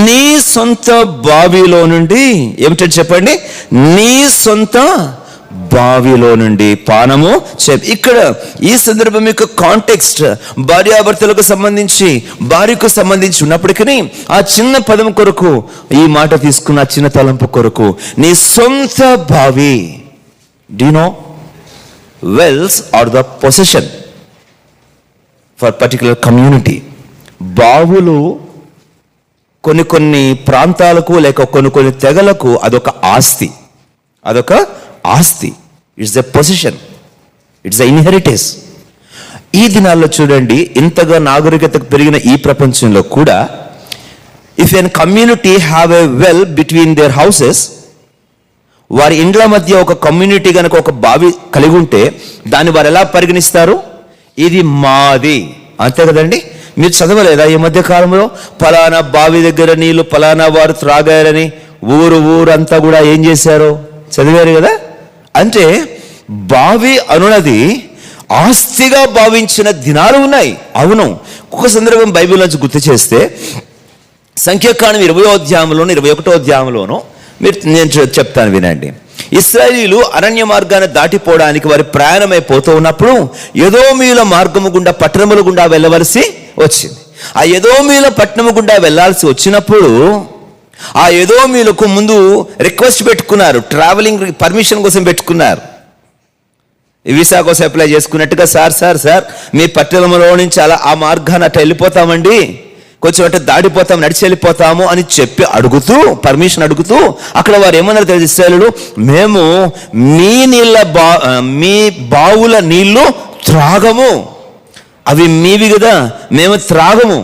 నీ సొంత బావిలో నుండి, ఏమిటంటే చెప్పండి, నీ సొంత బావిలో నుండి పానము చెప్పి. ఇక్కడ ఈ సందర్భం యొక్క కాంటెక్స్ట్ భార్యాభర్తలకు సంబంధించి, భార్యకు సంబంధించి ఉన్నప్పటికీ ఆ చిన్న పదం కొరకు ఈ మాట తీసుకున్న చిన్న తలంపు కొరకు, నీ సొంత బావి. Do you know wells are the possession for particular community. బావులు కొన్ని ప్రాంతాలకు లేక కొన్ని తెగలకు అదొక ఆస్తి, అదొక ఆస్తి. It's a position, it's a inheritance. ఈ దినాల్లో చూడండి, ఇంతగా నాగరికతకు పెరిగిన ఈ ప్రపంచంలో కూడా, if an community have a well between their houses, వారి ఇండ్ల మధ్య ఒక కమ్యూనిటీ కనుక ఒక బావి కలిగి ఉంటే దాన్ని వారు ఎలా పరిగణిస్తారు? ఇది మాది, అంతే కదండి. మీరు చదవలేదా ఈ మధ్య కాలంలో, ఫలానా బావి దగ్గర నీళ్లు ఫలానా వారు త్రాగారని ఊరంతా కూడా ఏం చేశారో చదివారు కదా. అంటే బావి అనున్నది ఆస్తిగా భావించిన దినాలు ఉన్నాయి. అవును, ఒక సందర్భం బైబిల్ నుంచి గుర్తు చేస్తే, సంఖ్యాకాండం 20వ అధ్యాయంలోను 21వ అధ్యాయంలోను నేను చెప్తాను వినండి. ఇశ్రాయేలీయులు అరణ్య మార్గాన్ని దాటిపోవడానికి వారి ప్రయాణమైపోతూ ఉన్నప్పుడు ఎదోమీయుల మార్గము గుండా, పట్టణముల గుండా వెళ్ళవలసి వచ్చింది. ఆ ఎదోమీయుల పట్టణము గుండా వెళ్ళాల్సి వచ్చినప్పుడు ఆ ఎదోమీయులకు ముందు రిక్వెస్ట్ పెట్టుకున్నారు, ట్రావెలింగ్ పర్మిషన్ కోసం పెట్టుకున్నారు. వీసా కోసం అప్లై చేసుకున్నట్టుగా, సార్ మీ పట్టణంలో నుంచి అలా ఆ మార్గాన్ని అట్లా వెళ్ళిపోతామండి, కొంచెం అంటే దాడిపోతాం, నడిచి వెళ్ళిపోతాము అని చెప్పి అడుగుతూ, పర్మిషన్ అడుగుతూ, అక్కడ వారు ఏమన్నారు తెలుసు, ఇశ్రాయేలీయులు, మేము మీ బావుల నీళ్లు త్రాగము, అవి మీవి కదా, మేము త్రాగము.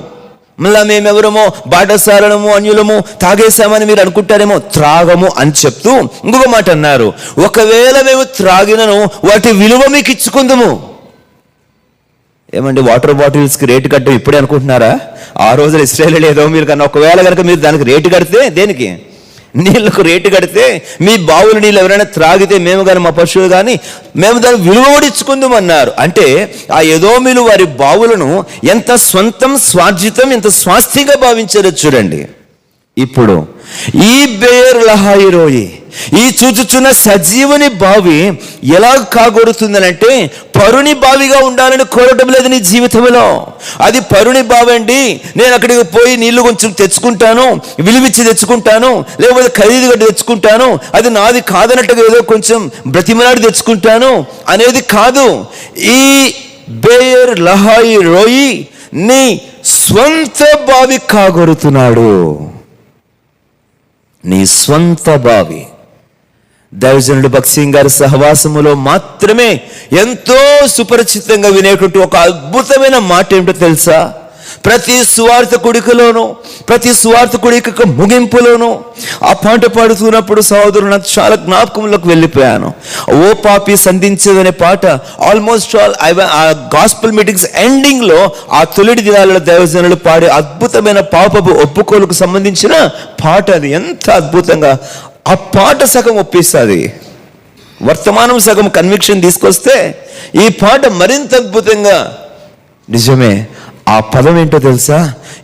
మళ్ళా మేమెవరమో బాటసారులము, అన్యులము, తాగేశామని మీరు అనుకుంటారేమో, త్రాగము అని చెప్తూ ఇంకొక మాట అన్నారు, ఒకవేళ మేము త్రాగినను వాటి విలువ మీకు ఇచ్చుకుందాము. ఏమండి, వాటర్ బాటిల్స్కి రేటు కట్టడం ఇప్పుడే అనుకుంటున్నారా? ఆ రోజులు ఇశ్రాయేలీయులు ఏదో మీరు కన్నా, ఒకవేళ కనుక మీరు దానికి రేటు కడితే, దేనికి, నీళ్లకు రేటు కడితే, మీ బావుల నీళ్ళు ఎవరైనా త్రాగితే మేము కానీ మా పశువులు కానీ మేము దాన్ని విలువడిచ్చుకుందామన్నారు. అంటే ఆ ఎదోమీయులు వారి బావులను ఎంత స్వంతం, స్వార్జితం, ఎంత స్వాస్థ్యంగా భావించారో చూడండి. ఇప్పుడు ఈ బేర్ లహాయి రోయి, ఈ చూచుచున్న సజీవుని బావి ఎలా కాగొరుతుందనంటే, పరుని బావిగా ఉండాలని కోరటం లేదు నీ జీవితంలో. అది పరుని బావి అండి, నేను అక్కడికి పోయి నీళ్లు కొంచెం తెచ్చుకుంటాను, విలువిచ్చి తెచ్చుకుంటాను, లేకపోతే ఖరీదు కట్టి తెచ్చుకుంటాను, అది నాది కాదన్నట్టుగా ఏదో కొంచెం బ్రతిమలాడి తెచ్చుకుంటాను అనేది కాదు. ఈ బేర్ లహాయి రోయి నీ స్వంత బావి కాగొరుతున్నాడు, నీ స్వంత బావి. దైవజనుడు భక్త్ సింగ్ గారి సహవాసములో మాత్రమే ఎంతో సుపరిచితంగా వినేటువంటి ఒక అద్భుతమైన మాట ఏమిటో తెలుసా? ప్రతి సువార్తకుడికలోను, ప్రతి సువార్తకుడికి ముగింపులోను ఆ పాట పాడుతున్నప్పుడు సహోదరుడు నాకు చాలా జ్ఞాపకంలోకి వెళ్ళిపోయాను. ఓ పాపి సంధించేదనే పాట ఆల్మోస్ట్ ఆల్ ఆ గాస్పుల్ మీటింగ్స్ ఎండింగ్లో ఆ తొలిటి దినాలలో దైవజనులు పాడే అద్భుతమైన పాపపు ఒప్పుకోలుకు సంబంధించిన పాట. అది ఎంత అద్భుతంగా ఆ పాట సగం ఒప్పిస్తుంది, వర్తమానం సగం కన్విక్షన్ తీసుకొస్తే ఈ పాట మరింత అద్భుతంగా, నిజమే ఆ పదం ఏంటో తెలుసా?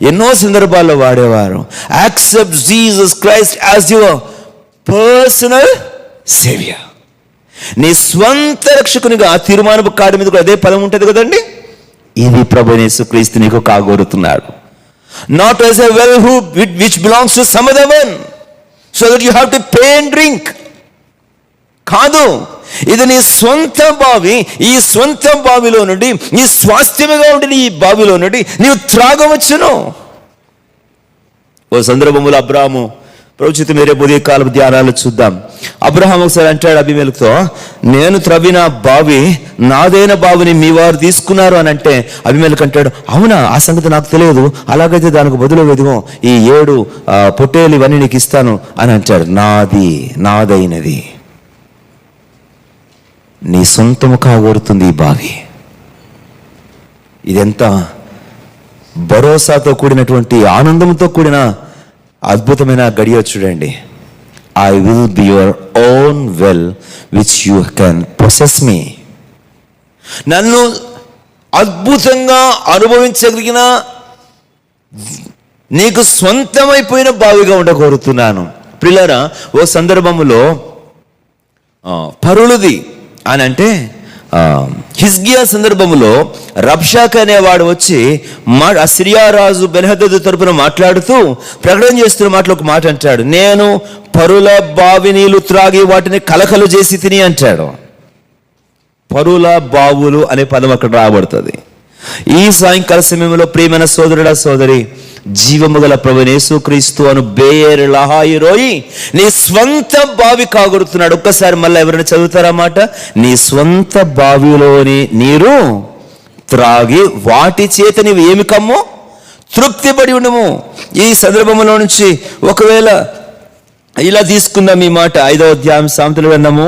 ఎన్నో సందర్భాల్లో వాడేవారు. Accept Jesus Christ as your personal saviour. నీ స్వంత రక్షకునిగా తీర్మానపు కార్డు మీద కూడా అదే పదం ఉంటుంది కదండి. ఇది ప్రభువైన యేసుక్రీస్తు నీకు కాగోరుతున్నాడు. Not as a well who which belongs to some other one so that you have to pay and drink. కాదు, ఇది నీ స్వంత బావి. ఈ స్వంత బావిలో నుండి, నీ స్వాస్థ్యముగా ఉండి ఈ బావిలో నుండి నీవు త్రాగవచ్చును. ఓ సందర్భములో అబ్రాహాము, ప్రవచిత మేరే ఉదయకాల ధ్యానాలు చూద్దాం. అబ్రహాం ఒకసారి అంటాడు అబీమెలెకుతో, నేను త్రవ్విన బావి నాదైన బావిని మీ వారు తీసుకున్నారు అని అంటే అబీమెలెకు అంటాడు, అవునా, ఆ సంగతి నాకు తెలియదు, అలాగైతే దానికి బదులు వెదుగో, ఈ 7 పొట్టేలు ఇవన్నీ నీకు ఇస్తాను అని అంటాడు. నాదైనది, నీ సొంతము కాగోరుతుంది ఈ బావి. ఇదెంత భరోసాతో కూడినటువంటి, ఆనందంతో కూడిన అద్భుతమైన గడియ చూడండి. I will be your own well which you can possess me. నన్ను అద్భుతంగా అనుభవించగలిగిన, నీకు సొంతమైపోయిన బావిగా ఉండగోరుతున్నాను. ప్రియులారా, ఓ సందర్భములో పరులది అని అంటే హిజ్కియా సందర్భములో రబ్షాక్ అనేవాడు వచ్చి సిరియా రాజు బెన్హదదు తరపున మాట్లాడుతూ ప్రకటన చేస్తున్న మాటలు ఒక మాట అంటాడు, నేను పరుల బావి నీళ్లు త్రాగి వాటిని కలకలు చేసి తిని అంటాడు. పరుల బావులు అనే పదం అక్కడ రాబడుతుంది. ఈ సాయంకాల సమయంలో ప్రియమైన సోదరుడా సోదరి, జీవము గల ప్రభువైన యేసుక్రీస్తు అను బేయర్ లహాయి రోయి నీ స్వంత బావి కాగొడుతున్నాడు. ఒక్కసారి మళ్ళీ ఎవరైనా చదువుతారా మాట? నీ స్వంత బావిలోని నీరు త్రాగి వాటి చేత నీవు ఏమి కమ్ము? తృప్తి పడి ఉండము. ఈ సందర్భంలో నుంచి ఒకవేళ ఇలా తీసుకుందాం ఈ మాట, 5వ అధ్యాయం సామెతల గ్రంథము,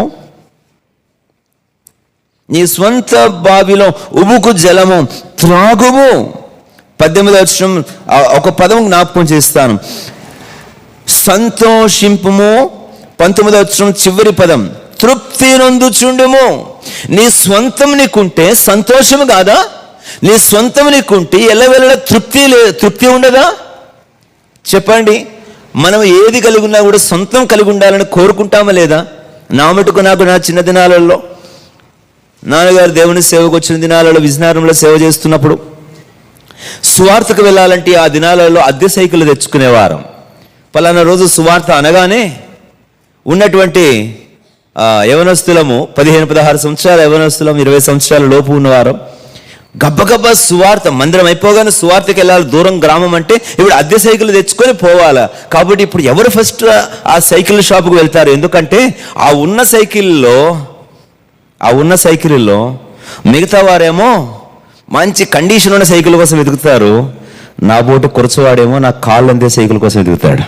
నీ స్వంత బావిలో ఉబుకు జలము త్రాగుము. 18వ వచనం ఒక పదం జ్ఞాపకం చేస్తాను, సంతోషింపుము. 19వ వచనం చివరి పదం, తృప్తి నొందుచుండుము. నీ స్వంతం నీకుంటే సంతోషము కాదా? నీ స్వంతం నీకుంటే ఎల్లవెల్ల తృప్తి ఉండదా? చెప్పండి. మనం ఏది కలిగి ఉన్నా కూడా సొంతం కలిగి ఉండాలని కోరుకుంటామా లేదా? నా మటుకు నాకు నా చిన్న దినాలలో, నాన్నగారు దేవుని సేవకు వచ్చిన దినాలలో విజయనగరంలో సేవ చేస్తున్నప్పుడు సువార్తకు వెళ్ళాలంటే ఆ దినాలలో అద్దె సైకిల్ తెచ్చుకునేవారం. పలానా రోజు సువార్త అనగానే ఉన్నటువంటి యవనస్తులము, 15-16 సంవత్సరాల యవనస్తులము, 20 సంవత్సరాల లోపు ఉన్నవారు గబ్బగబ్బా సువార్త, మందిరం అయిపోగానే సువార్తకి వెళ్ళాలి, దూరం గ్రామం అంటే ఇప్పుడు అద్దె సైకిల్ తెచ్చుకొని పోవాలా. కాబట్టి ఇప్పుడు ఎవరు ఫస్ట్ ఆ సైకిల్ షాపుకు వెళ్తారు? ఎందుకంటే ఆ ఉన్న సైకిల్లో మిగతా వారేమో మంచి కండిషన్ ఉన్న సైకిల్ కోసం వెతుకుతారు. నా బోటు కురచవాడేమో నా కాళ్ళందే సైకిల్ కోసం వెతుకుతాడు.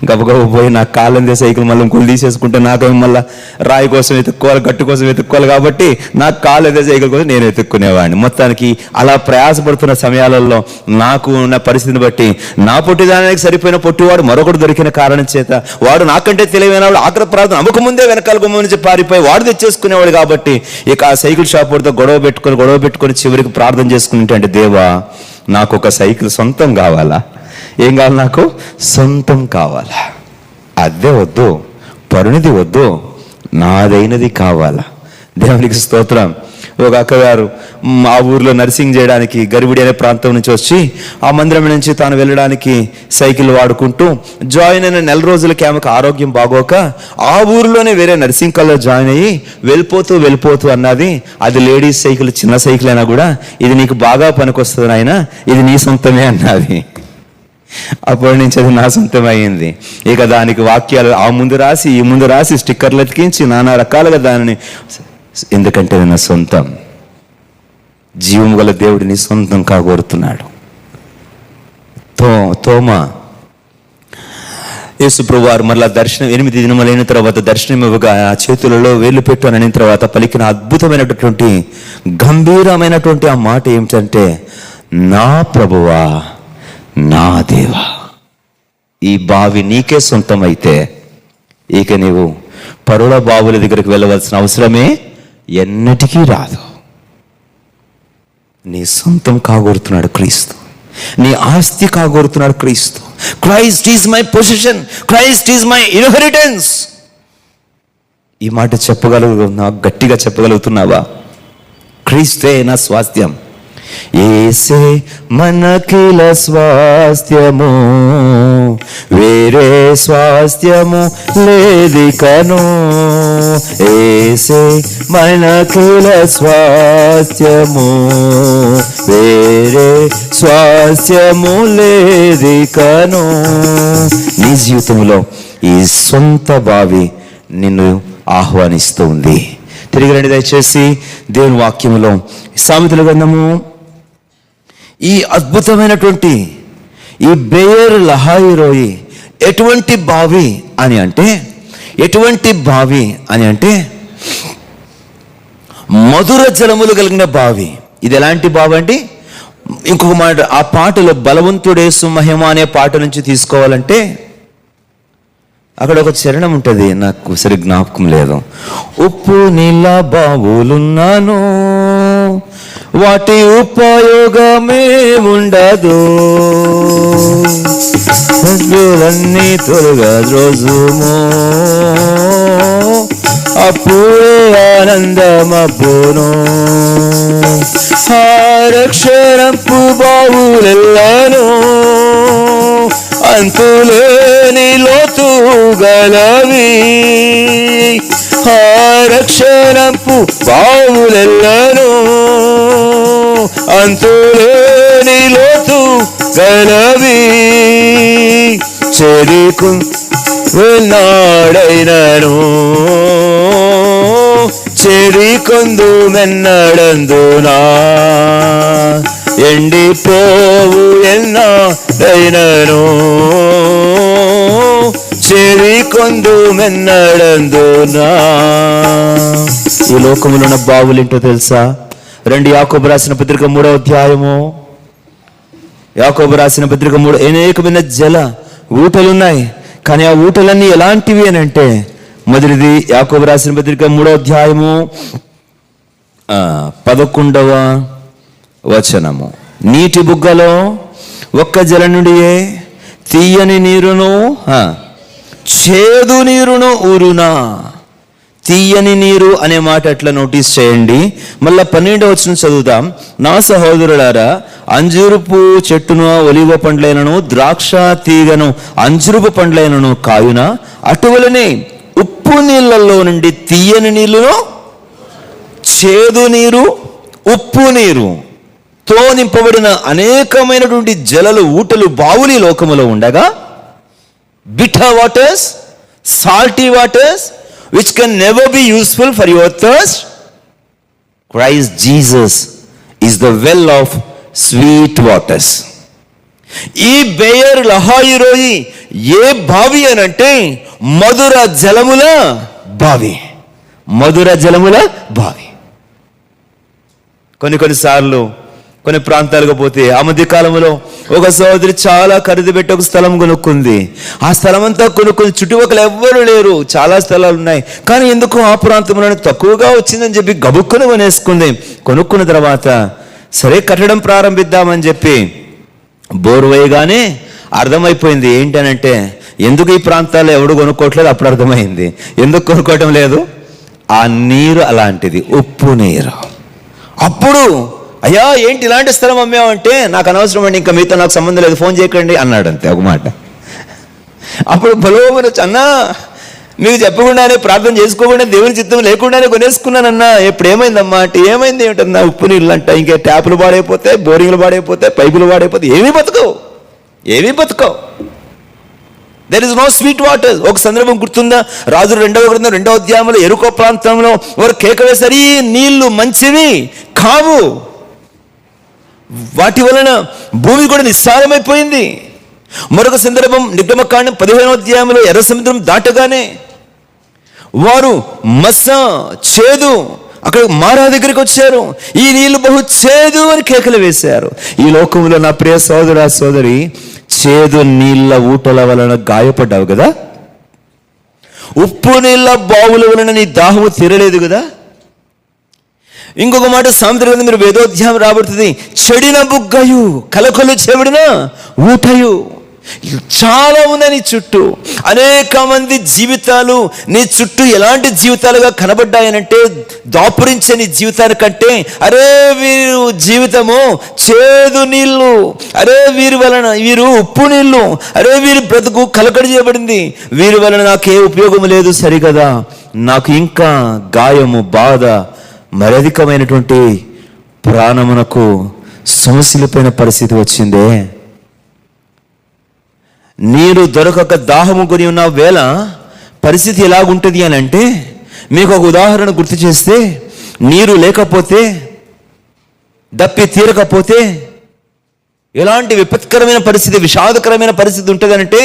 గబగబ పోయి నా కాళ్ళందే సైకిల్ మళ్ళీ ఇంకొలు తీసేసుకుంటే నాకేమో మళ్ళీ రాయి కోసం వెతుక్కోవాలి, గట్టు కోసం వెతుక్కోవాలి. కాబట్టి నా కాళ్ళందే సైకిల్ కోసం నేను వెతుక్కునేవాడిని. మొత్తానికి అలా ప్రయాసపడుతున్న సమయాలలో నాకు ఉన్న పరిస్థితిని బట్టి నా పొట్టిదానికి సరిపోయిన పొట్టివాడు మరొకటి దొరికిన కారణం చేత వాడు నాకంటే తెలివైన వాడు ఆఖరి ప్రార్థన అమ్మకముందే వెనకాల గుమ్మ నుంచి పారిపోయి వాడు తెచ్చేసుకునేవాడు. కాబట్టి ఇక ఆ సైకిల్ షాప్ వాడితో గొడవ పెట్టుకొని చివరికి ప్రార్థన చేసుకుంటే, అంటే దేవా, నాకు ఒక సైకిల్ సొంతం కావాలా? ఏం కావాలి? నాకు సొంతం కావాలా? అదే వద్దు, పరునిది వద్దు, నాదైనది కావాలా? దేవునికి స్తోత్రం. ఒక అక్కగారు ఆ ఊర్లో నర్సింగ్ చేయడానికి గరిబిడి అనే ప్రాంతం నుంచి వచ్చి ఆ మందిరం నుంచి తాను వెళ్ళడానికి సైకిల్ వాడుకుంటూ జాయిన్ అయిన 4 రోజులకి ఆమెకు ఆరోగ్యం బాగోక ఆ ఊరిలోనే వేరే నర్సింగ్ కాలేజ్ జాయిన్ అయ్యి వెళ్ళిపోతూ అన్నది, అది లేడీస్ సైకిల్, చిన్న సైకిల్ అయినా కూడా ఇది నీకు బాగా పనికొస్తుంది నాయనా, ఇది నీ సొంతమే అన్నది. అప్పటి నుంచి అది నా సొంతం అయ్యింది. ఇక దానికి వాక్యాలు ఆ ముందు రాసి ఈ ముందు రాసి స్టిక్కర్లు ఎతికించి నానా రకాలుగా దానిని, ఎందుకంటే నా సొంతం. జీవము గల దేవుడిని సొంతం కాగోరుతున్నాడు. తోమా, యేసు ప్రభువు వారు మరలా దర్శనం 8 దినములైన తర్వాత దర్శనం ఇవ్వగా ఆ చేతులలో వేలు పెట్టు అని తర్వాత పలికిన అద్భుతమైనటువంటి గంభీరమైనటువంటి ఆ మాట ఏమిటంటే, నా ప్రభువా, నా దేవా, ఈ బావి నీకే సొంతమైతే ఇక నీవు పరుల బావుల దగ్గరికి వెళ్ళవలసిన అవసరమే ఎన్నటికీ రాదు. నీ సొంతం కాగోరుతున్నాడు క్రీస్తు. నీ ఆస్తి కాగోరుతున్నాడు క్రీస్తు. Christ is my position, Christ is my inheritance. ఈ మాట గట్టిగా చెప్పగలుగుతున్నావా? క్రీస్తే నా స్వాస్థ్యం. ఏసే మనకిల స్వాస్థ్యము, వేరే స్వాస్థ్యము లేదికను. ఏసే మనకిల స్వాస్థ్యము, వేరే స్వాస్థ్యము లేదికను. నీ జీవితంలో ఈ సొంత బావి నిన్ను ఆహ్వానిస్తూ ఉంది. తిరిగి రండి దయచేసి దేవుని వాక్యములో సామెతల గ్రంథము ఈ అద్భుతమైనటువంటి ఈ బెయేర్ లహాయి రోయి ఎటువంటి బావి అని అంటే, ఎటువంటి బావి అని అంటే మధుర జలములు కలిగిన బావి. ఇది ఎలాంటి బావి అంటే, ఇంకొక మాట ఆ పాటలో బలవంతుడేసు మహిమ అనే పాట నుంచి తీసుకోవాలంటే అక్కడ ఒక చరణం ఉంటుంది, నాకు సరి జ్ఞాపకం లేదు. ఉప్పు నీళ్ళ బావులున్నాను, వాటి ఉపయోగమే ఉండదు, అన్నీ త్వరగా రోజుమో, అప్పుడే ఆనందమబ్బును. ఆరక్షణపు బావులెల్లాను, అంతులేని లోతు గలవి. ఆరక్షణపు బావులెల్లాను, అంతులేని లోతు గలవి. చెరుకు నాడైనను చెరికొందు మెన్నడందునా, ఎండిపోవు ఎన్నడైనను చెరికొందు మెన్నడందునా. ఈ లోకములో ఉన్న బావులేంటో తెలుసా? రండి యాకోబు రాసిన పత్రిక 3వ అధ్యాయము. యాకోబు రాసిన పత్రిక 3. అనేకమైన జల ఊటలున్నాయి, కానీ ఆ ఊటలన్నీ ఎలాంటివి అని అంటే, మొదటిది యాకోబు రాసిన పత్రిక 3వ అధ్యాయము 11వ వచనము. నీటి బుగ్గలో ఒక్క జల నుండియే తీయని నీరును చేదు నీరును ఊరునా. తీయని నీరు అనే మాట అట్లా నోటీస్ చేయండి. మళ్ళా 12వ వచనం చదువుదాం. నా సహోదరులారా, అంజూరపు చెట్టును ఒలివ పండ్లైనను ద్రాక్ష తీగను అంజురపు పండ్లైనను కాయున, అటువలనే ఉప్పు నీళ్ళల్లో నుండి తీయని నీళ్ళను, చేదు నీరు, ఉప్పు నీరు తో నింపబడిన అనేకమైనటువంటి జలలు ఊటలు బావులి లోకములో ఉండగా, bitter waters, salty waters which can never be useful for your thirst, Christ Jesus is the well of sweet waters. ఈ బెయర్ లహాయి రోయి ఏ బావి అనంటే మధుర జలముల బావి. మధుర జలముల బావి. కొన్నిసార్లు కొన్ని ప్రాంతాలకు పోతే ఆ మధ్య కాలంలో ఒక సహోదరి చాలా ఖరీదు పెట్టి ఒక స్థలం కొనుక్కుంది. ఆ స్థలం అంతా కొనుక్కుంది, చుట్టుపక్కల ఎవ్వరు లేరు, చాలా స్థలాలు ఉన్నాయి, కానీ ఎందుకు ఆ ప్రాంతంలో తక్కువగా వచ్చిందని చెప్పి గబుక్కును కొనేసుకుంది. కొనుక్కున్న తర్వాత సరే కట్టడం ప్రారంభిద్దామని చెప్పి బోరు వేయగానే అర్థమైపోయింది ఏంటనంటే, ఎందుకు ఈ ప్రాంతాల్లో ఎవడు కొనుక్కోవట్లేదు అప్పుడు అర్థమైంది. ఎందుకు కొనుక్కోవటం లేదు, ఆ నీరు అలాంటిది, ఉప్పు నీరు. అప్పుడు అయ్యా ఏంటి ఇలాంటి స్థలం అమ్మావంటే, నాకు అనవసరం అండి, ఇంకా మీతో నాకు సంబంధం లేదు, ఫోన్ చేయకండి అన్నాడు. అంతే ఒక మాట. అప్పుడు బలోమని అన్నా మీకు చెప్పకుండానే ప్రార్థన చేసుకోకుండా దేవుని చిత్తం లేకుండానే కొనేసుకున్నానన్నా. ఎప్పుడు ఏమైందమ్మా అంటే, ఏమైంది ఏమిటన్నా, ఉప్పు నీళ్ళు అంట, ఇంకా ట్యాపులు పాడైపోతాయి, బోరింగ్లు పాడైపోతాయి, పైపులు పాడైపోతాయి, ఏమీ బతుకవు. There is no sweet water. ఒక సందర్భం గుర్తుందా? రాజులు 2వ అధ్యాయంలో ఎరుకో ప్రాంతంలో వారు కేక వేశారు, ఈ నీళ్లు మంచివి కావు, వాటి వలన భూమి కూడా నిస్సారమైపోయింది. మరొక సందర్భం నిర్గమకాండం 15వ అధ్యాయంలో ఎర్ర సముద్రం దాటగానే వారు చేదు, అక్కడ మారా దగ్గరికి వచ్చారు, ఈ నీళ్లు బహు చేదు అని కేకలు వేశారు. ఈ లోకంలో నా ప్రియ సోదరా సోదరి, చేదు నీళ్ళ ఊటల వలన గాయపడ్డావు కదా, ఉప్పు నీళ్ళ బావుల వలన నీ దాహము తీరలేదు కదా, ఇంకొక మాట సామెతల గ్రంథం మీరు వేదోధ్యాయం రాబడుతుంది, చెడిన బుగ్గయు కలకలు చెవిడిన ఊటయు. చాలా ఉంది నీ చుట్టూ, అనేక మంది జీవితాలు నీ చుట్టూ ఎలాంటి జీవితాలుగా కనబడ్డాయనంటే, దాపురించే నీ జీవితానికంటే, అరే వీరు జీవితము చేదు నీళ్ళు, అరే వీరు ఉప్పు నీళ్ళు, అరే వీరి బ్రతుకు కలకడి చేయబడింది, వీరి వలన నాకే ఉపయోగం లేదు, సరిగదా నాకు ఇంకా గాయము బాధ మరధికమైనటువంటి ప్రాణమునకు సమస్యలపైన పరిస్థితి వచ్చిందే. నీరు దొరకక దాహము కొని ఉన్న వేళ పరిస్థితి ఎలాగుంటుంది అని అంటే, మీకు ఒక ఉదాహరణ గుర్తు చేస్తే, నీరు లేకపోతే, దప్పి తీరకపోతే ఎలాంటి విపత్కరమైన పరిస్థితి, విషాదకరమైన పరిస్థితి ఉంటుంది అంటే,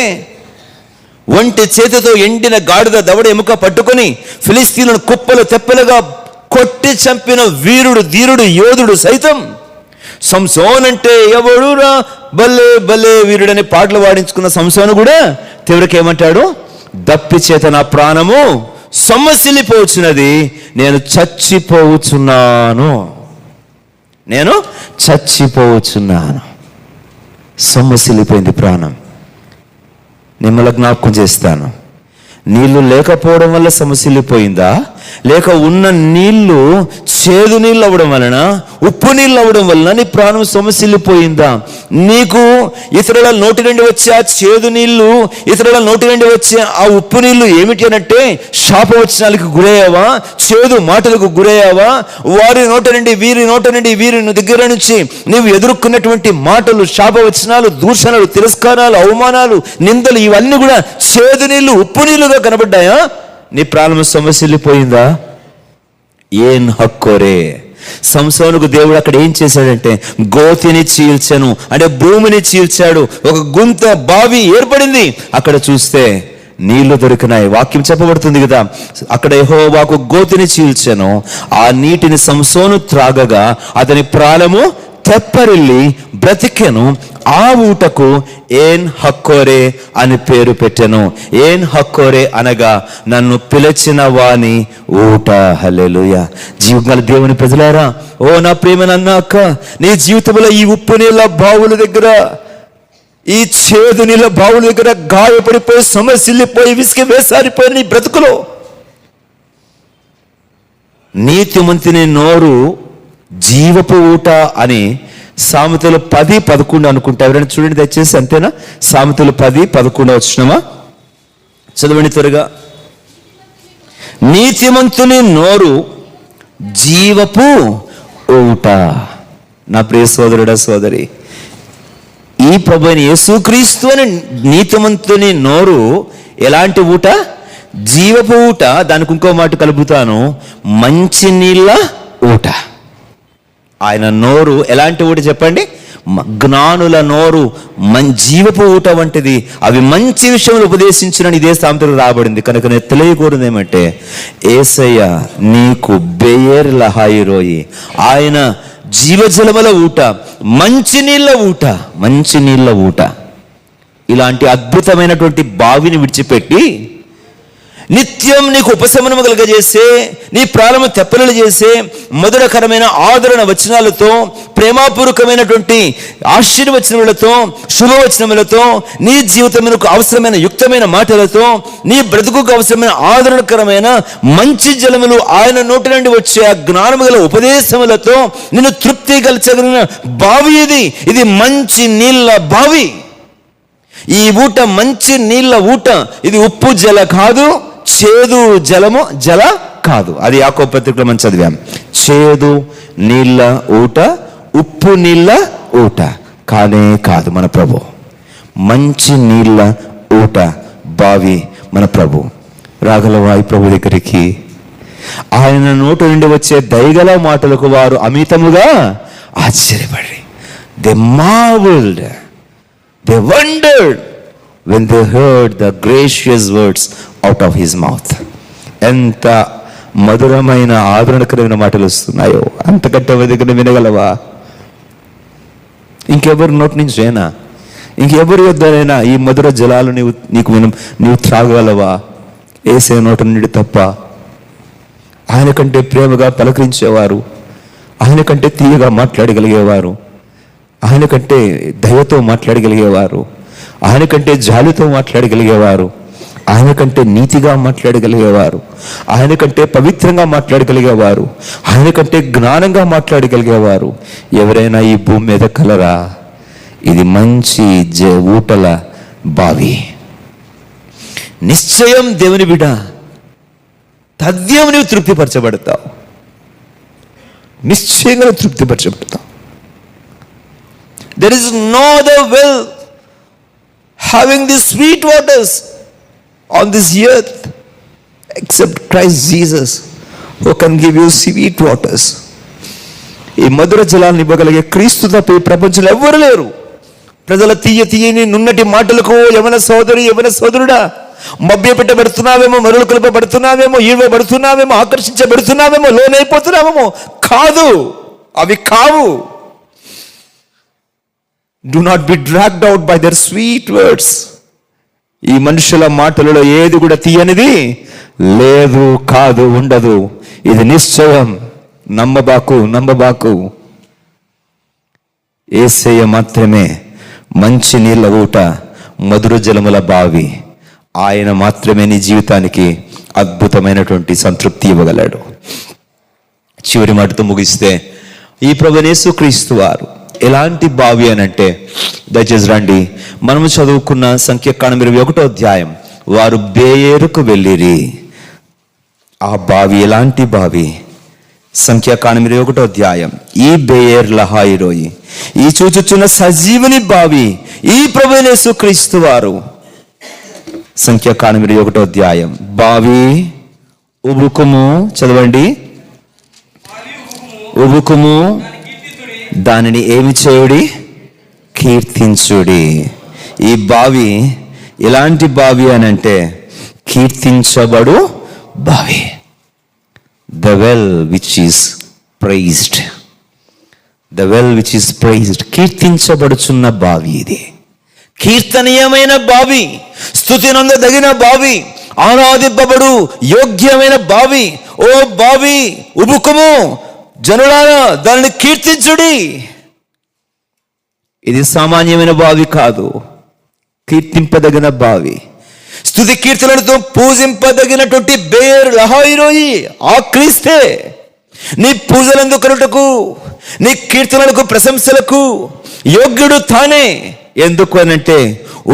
ఒంటి చేతితో ఎండిన గాడిద దవడ ఎముక పట్టుకొని ఫిలిస్తీన్లను కుప్పలు తెప్పలుగా కొట్టి చంపిన వీరుడు, ధీరుడు, యోధుడు సైతం సంసోన్ అంటే ఎవడురా భలే భలే వీరుడని పాటలు పాడించుకున్న సంసోను కూడా చివరికి ఏమంటాడు, దప్పి చేత నా ప్రాణము సొమ్మసిల్లిపోవచ్చున్నది, నేను చచ్చిపోవచ్చున్నాను, నేను చచ్చిపోవచ్చున్నాను. సొమ్మసిల్లిపోయింది ప్రాణం. మిమ్మల్ని జ్ఞాపకం చేస్తాను, నీళ్లు లేకపోవడం వల్ల సొమ్మసిల్లిపోయిందా, లేక ఉన్న నీళ్లు చేదు నీళ్ళు అవ్వడం వలన, ఉప్పు నీళ్ళు అవ్వడం వలన నీ ప్రాణం సొమ్మసిల్లిపోయిందా? నీకు ఇతరుల నోటి నుండి వచ్చే ఆ చేదు నీళ్లు, ఇతరుల నోటి నుండి వచ్చే ఆ ఉప్పు నీళ్లు ఏమిటి అనంటే, శాపవచనాలకు గురయ్యావా, చేదు మాటలకు గురయ్యావా? వారి నోట నుండి వీరి నోట నుండి వీరి దగ్గర నుంచి నీవు ఎదుర్కొన్నటువంటి మాటలు, శాపవచనాలు, దూషణలు, తిరస్కారాలు, అవమానాలు, నిందలు, ఇవన్నీ కూడా చేదు నీళ్లు, ఉప్పు నీళ్లుగా కనబడ్డాయా? నీ ప్రాణం సొమ్మసిల్లిపోయిందా? ఏన్ హక్కోరే. సంసోనుకు దేవుడు అక్కడ ఏం చేశాడంటే, గోతిని చీల్చెను, అంటే భూమిని చీల్చాడు. ఒక గుంత బావి ఏర్పడింది, అక్కడ చూస్తే నీళ్లు దొరికినాయి. వాక్యం చెప్పబడుతుంది కదా, అక్కడ యెహోవాకు గోతిని చీల్చెను, ఆ నీటిని సంసోను త్రాగగా అతని ప్రాణము తెప్పరిల్లి బ్రతికెను. ఆ ఊటకు ఏన్ హక్కోరే అని పేరు పెట్టెను. ఏన్ హక్కోరే అనగా నన్ను పిలిచిన వాని ఊట. హల్లెలూయా. జీవగల దేవుని ప్రజలారా, ఓ నా ప్రేమ నన్న అక్క, నీ జీవితంలో ఈ ఉప్పు నీళ్ళ బావుల దగ్గర, ఈ చేదు నీళ్ళ బావుల దగ్గర గాయపడిపోయి, సమస్యలిపోయి, విసిగి వేసారిపోయి నీ బ్రతుకులో నీతిమంతుని నోరు జీవపు ఊట అని సామెతలు 10:11 అనుకుంటా. ఎవరైనా చూడండి దయచేసి, అంతేనా? సామెతలు 10:11 వచ్చినమా? చదవండి త్వరగా. నీతిమంతుని నోరు జీవపు ఊట. నా ప్రియ సోదరుడా, సోదరి, ఈ ప్రభువైన యేసుక్రీస్తు అని నీతిమంతుని నోరు ఎలాంటి ఊట? జీవపు ఊట. దానికి ఇంకో మాట కలుపుతాను, మంచి నీళ్ళ ఊట. ఆయన నోరు ఎలాంటి ఊట చెప్పండి? జ్ఞానుల నోరు జీవపు ఊట వంటిది. అవి మంచి విషయంలో ఉపదేశించిన ఇదే సామెతలు రాబడింది. కనుక నేను తెలియకూడదు ఏమంటే, యేసయ్య నీకు బెయేర్ లహాయి రోయి, ఆయన జీవజలముల ఊట, మంచి నీళ్ళ ఊట, మంచి నీళ్ళ ఊట. ఇలాంటి అద్భుతమైనటువంటి బావిని విడిచిపెట్టి నిత్యం నీకు ఉపశమనము కలుగజేసే, నీ ప్రాణము తెప్పలు చేసే మధురకరమైన ఆదరణ వచనాలతో, ప్రేమపూర్వకమైనటువంటి ఆశీర్వచనములతో, శుభవచనములతో, నీ జీవితమునకు అవసరమైన యుక్తమైన మాటలతో, నీ బ్రతుకుకు అవసరమైన ఆదరణకరమైన మంచి జలములు ఆయన నోటి నుండి వచ్చే ఆ జ్ఞానము గల ఉపదేశములతో నిన్ను తృప్తి కలిగిన బావి ఇది. ఇది మంచి నీళ్ళ బావి. ఈ ఊట మంచి నీళ్ళ ఊట. ఇది ఉప్పు జల కాదు, చేదు జలము జల కాదు. అది యాకోబు పత్రికలో మనం చదివాం. చేదు నీళ్ళ ఊట, ఉప్పు నీళ్ళ ఊట కానే కాదు మన ప్రభు. మంచి నీళ్ళ ఊట, బావి మన ప్రభు. రాగలవాయి ప్రభు దగ్గరికి ఆయన నోటి నుండి వచ్చే దయగల మాటలకు వారు అమితముగా ఆశ్చర్యపడి, they మార్వెల్డ్, they wondered when they heard the gracious words out of his mouth. ఎంత మధురమైన ఆదరణకరమైన మాటలు వస్తున్నాయో, అంతకంటే దగ్గర వినగలవా? ఇంకెవరి నోటి నుంచి అయినా, ఇంకెవరి వద్దనైనా ఈ మధుర జలాలు నీవు త్రాగలవా? యేసయ్య నోటి నుండి తప్ప. ఆయన కంటే ప్రేమగా పలకరించేవారు, ఆయన కంటే తీయగా మాట్లాడగలిగేవారు, ఆయన కంటే దయతో మాట్లాడగలిగేవారు, ఆయన కంటే జాలితో మాట్లాడగలిగేవారు, ఆయన కంటే నీతిగా మాట్లాడగలిగేవారు, ఆయన కంటే పవిత్రంగా మాట్లాడగలిగేవారు, ఆయన కంటే జ్ఞానంగా మాట్లాడగలిగేవారు ఎవరైనా ఈ భూమి మీద కలరా? ఇది మంచి ఊటల బావి. నిశ్చయం దేవుని బిడ్డ, తథ్యం నీవు తృప్తిపరచబడతావు, నిశ్చయంగా తృప్తిపరచబడతావు. There is no other well having these sweet waters on this earth except Christ Jesus, who can give you sweet waters. ఈ మధుర జలాలను ఇవ్వగలిగే క్రీస్తు తప్ప ఈ ప్రపంచంలో ఎవ్వరు లేరు. ప్రజల తీయని నున్నటి మాటలకు యవన సోదరుడా, మభ్య పెట్టబడుతున్నావేమో, మరులు కలపబడుతున్నావేమో, ఈడవబడుతున్నావేమో, ఆకర్షించబడుతున్నావేమో, లోనైపోతున్నావేమో. కాదు, అవి కావు. Do not be dragged out by their sweet words. ఈ మనుషుల మాటలలో ఏది కూడా తీయనిది లేదు, కాదు, ఉండదు. ఇది నిశ్చయం. నమ్మబాకు. యేసయ్య మాత్రమే మంచి నీళ్ళ ఊట, మధుర జలముల బావి. ఆయన మాత్రమే నీ జీవితానికి అద్భుతమైనటువంటి సంతృప్తి ఇవ్వగలడు. చివరి మాటతో ముగిస్తే, ఈ ప్రభువైన యేసుక్రీస్తు వారు ఎలాంటి బావి అనంటే, దయచేసి రండి, మనము చదువుకున్న సంఖ్యాకాండం 21వ అధ్యాయం, వారు బేయేరుకు వెళ్ళిరి. ఆ బావి ఎలాంటి బావి? సంఖ్యాకాండం 21వ అధ్యాయం, ఈ బేయేర్ లహాయిరోయి, ఈ చూచుచున్న సజీవుని బావి ఈ ప్రభువైన యేసుక్రీస్తు వారు. సంఖ్యాకాండం 21వ అధ్యాయం, బావి ఉబుకుము, చదవండి, ఉబుకుము, దానిని ఏమి చేయుడి? కీర్తించుడి. ఈ బావి ఎలాంటి బావి అనంటే, కీర్తించబడు బావి. The well which is prized, the well which is prized. కీర్తించబడుచున్న బావి ఇది. కీర్తనీయమైన బావి, స్తుతి నొందదగిన బావి, ఆరాధింపబడు యోగ్యమైన బావి. ఓ బావి ఉబుకుము, జనులారా దానిని కీర్తించుడి. ఇది సామాన్యమైన బావి కాదు, కీర్తింపదగిన బావి. స్తుతి కీర్తనలతో పూజింపదగినటువంటి బేర్ లహాయిరోయి ఆ క్రీస్తే. నీ పూజలందుకొనుటకు, నీ కీర్తనలకు, ప్రశంసలకు యోగ్యుడు తానే. ఎందుకు అనంటే,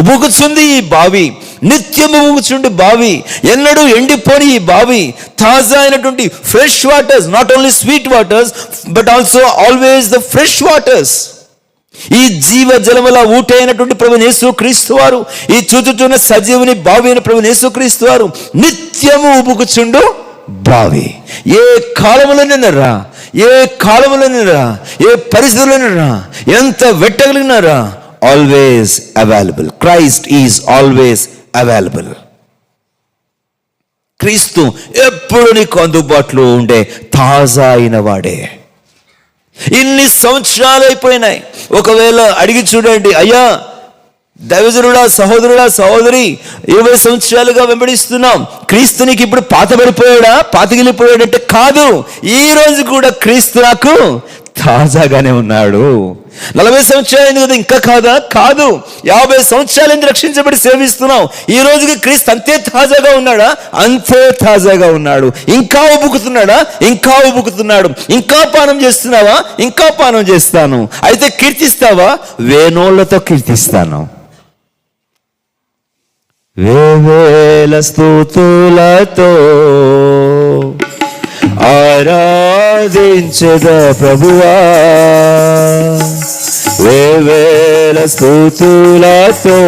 ఉబుకుచుంది ఈ బావి, నిత్యము ఉబుకుచుండి బావి, ఎన్నడూ ఎండిపోని ఈ బావి. తాజా అయినటువంటి fresh waters, not only sweet waters but also always the fresh waters. ఈ జీవ జలముల ఊటైనటువంటి ప్రభువైన యేసుక్రీస్తు వారు, ఈ చూచుచున్న సజీవుని బావి అయిన ప్రభువైన యేసుక్రీస్తు వారు నిత్యము ఉబుకుచుండు బావి. ఏ కాలములోనైనా, ఏ పరిస్థితుల్లోనైనా, ఎంత వెట్టగలిగినారా, always available. Christ is always available. క్రీస్తు ఎప్పుడు నీకు అందుబాటులో ఉండే తాజా అయిన వాడే. ఇన్ని సంవత్సరాలు అయిపోయినాయి. ఒకవేళ అడిగి చూడండి, అయ్యా దైవజనుడా, సహోదరుడా, సహోదరి, 20 సంవత్సరాలుగా వెంబడిస్తున్నాం, క్రీస్తు నీకు ఇప్పుడు పాతగిలిపోయాడంటే కాదు. ఈ రోజు కూడా క్రీస్తు నాకు తాజాగానే ఉన్నాడు. 40 సంవత్సరాలు కదా, ఇంకా కాదు. 50 సంవత్సరాలు రక్షించబడి సేవిస్తున్నాం. ఈ రోజుకి క్రీస్తు అంతే తాజాగా ఉన్నాడా? అంతే తాజాగా ఉన్నాడు. ఇంకా ఉబుకుతున్నాడా? ఇంకా ఉబుకుతున్నాడు. ఇంకా పానం చేస్తున్నావా? ఇంకా పానం చేస్తాను. అయితే కీర్తిస్తావా? వేణోళ్లతో కీర్తిస్తాను, వేవేల స్తుతులతో ఆరాధించద ప్రభువా, వేవేల స్తుతులతో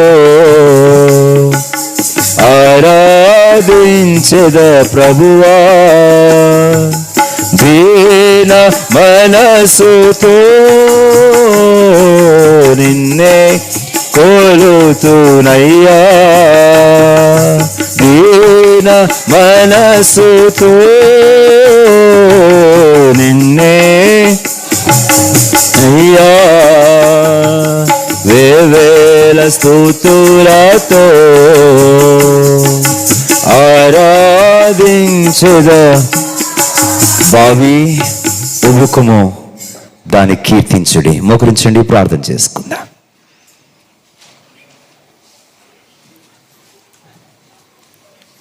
ఆరాధించద ప్రభువా, దీన మనసుతో నిన్నే కొలుతునయ్యా, దీన మనసుతో నిన్నే అయ్యా, వేవేల స్తుతులతో ఆరాధించద బావి ఉబుకుము, దాన్ని కీర్తించుడి. మోకరించండి, ప్రార్థన చేసుకుందాం.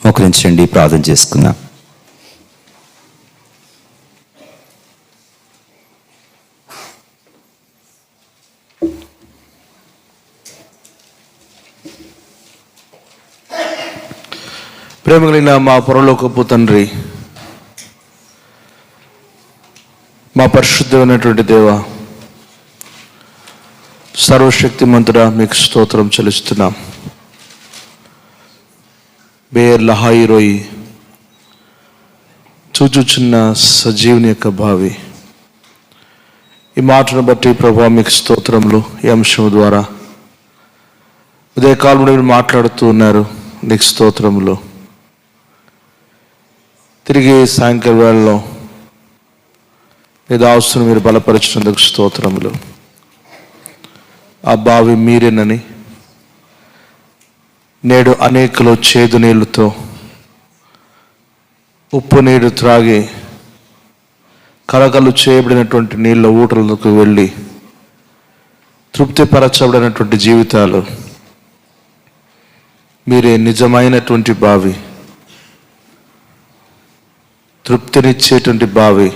మోకరించండి, ప్రార్థన చేసుకుందాం. ప్రేమ కలిగిన మా పరలోకపు తండ్రి, మా పరిశుద్ధమైనటువంటి దేవ, సర్వశక్తిమంతుడా, మీకు స్తోత్రం చెల్లిస్తున్నాం. బేర్ లహాయి రోయి చూచుచున్న సజీవుని యొక్క భావి, ఈ మాటను బట్టి ప్రభువా మీకు స్తోత్రములు. ఈ అంశం ద్వారా ఉదయకాలంలో మీరు మాట్లాడుతూ ఉన్నారు, నీకు స్తోత్రములు. తిరిగి సాయంకాల వేళలో మీ దాసును మీరు బలపరిచినందుకు స్తోత్రములు. ఆ బావి మీరేనని, నేడు అనేకులు చేదు నీళ్లతో ఉప్పు నీరు త్రాగి కలగలు చేయబడినటువంటి నీళ్ళ ఊటలకు వెళ్ళి తృప్తిపరచబడినటువంటి జీవితాలు, మీరే నిజమైనటువంటి బావి, తృప్తినిచ్చేటువంటి బావి.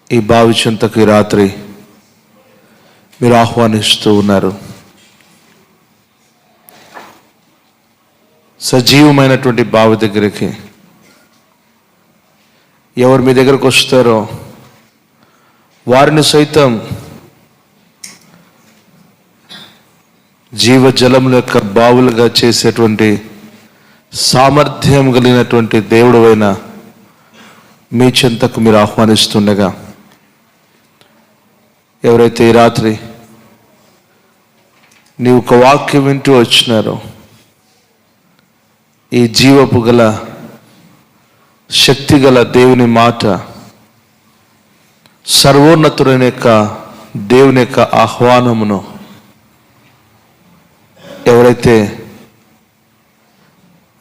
ఈ బావి చెంతకు ఈ రాత్రి మీరు ఆహ్వానిస్తూ ఉన్నారు. సజీవమైనటువంటి బావి దగ్గరికి ఎవరు మీ దగ్గరకు వస్తారో వారిని సైతం జీవజలముల యొక్క బావులుగా చేసేటువంటి సామర్థ్యం కలిగినటువంటి దేవుడు అయిన మీ చెంతకు మీరు ఆహ్వానిస్తుండగా, ఎవరైతే ఈ రాత్రి నీవు ఒక వాక్యం వింటూ వచ్చినారో, ఈ జీవపు గల శక్తి గల దేవుని మాట, సర్వోన్నతుడైన యొక్క దేవుని యొక్క ఆహ్వానమును ఎవరైతే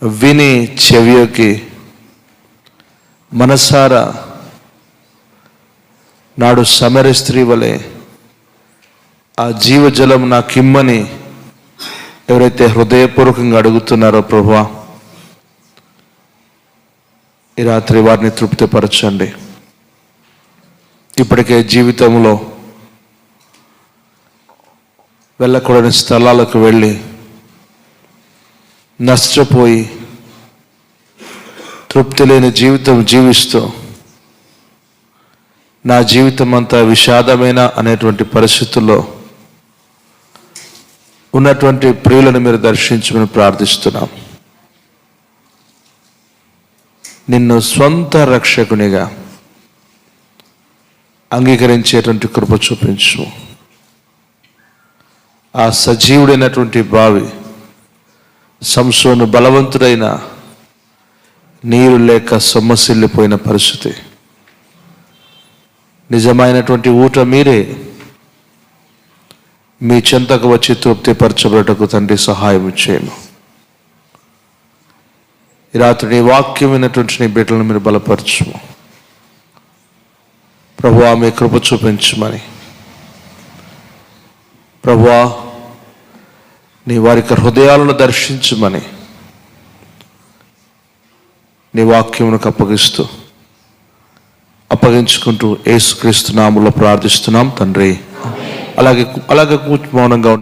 విని చెవియోకి మనసారా నాడు సమర స్త్రీ వలె ఆ జీవజలం నాకిమ్మని ఎవరైతే హృదయపూర్వకంగా అడుగుతున్నారో ప్రభువా, ఈ రాత్రి వారిని తృప్తిపరచండి. ఇప్పటికే జీవితంలో వెళ్ళకూడని స్థలాలకు వెళ్ళి నష్టపోయి తృప్తి లేని జీవితం జీవిస్తూ నా జీవితం అంతా విషాదమైన అనేటువంటి పరిస్థితుల్లో ఉన్నటువంటి ప్రియులను మీరు దర్శించమని ప్రార్థిస్తున్నాం. నిన్ను స్వంత రక్షకునిగా అంగీకరించేటువంటి కృప చూపించు. ఆ సజీవుడైనటువంటి బావి, సంసోను బలవంతుడైన నీరు లేక సొమ్మసిల్లిపోయిన పరిస్థితి, నిజమైనటువంటి ఊట మీరే. మీ చెంతకు వచ్చి తృప్తిపరచబడటకు తండ్రి సహాయం చేయము. ఈ రాత్రి నీ వాక్యం విన్నటువంటి నీ బిడ్డలను మీరు బలపరచుము ప్రభువా. మీ కృప చూపించమని ప్రభువా, నీ వారికి హృదయాలను దర్శించమని నీ వాక్యమునకు అప్పగించుకుంటూ యేసుక్రీస్తు నామములో ప్రార్థిస్తున్నాం తండ్రి. అలాగే మౌనంగా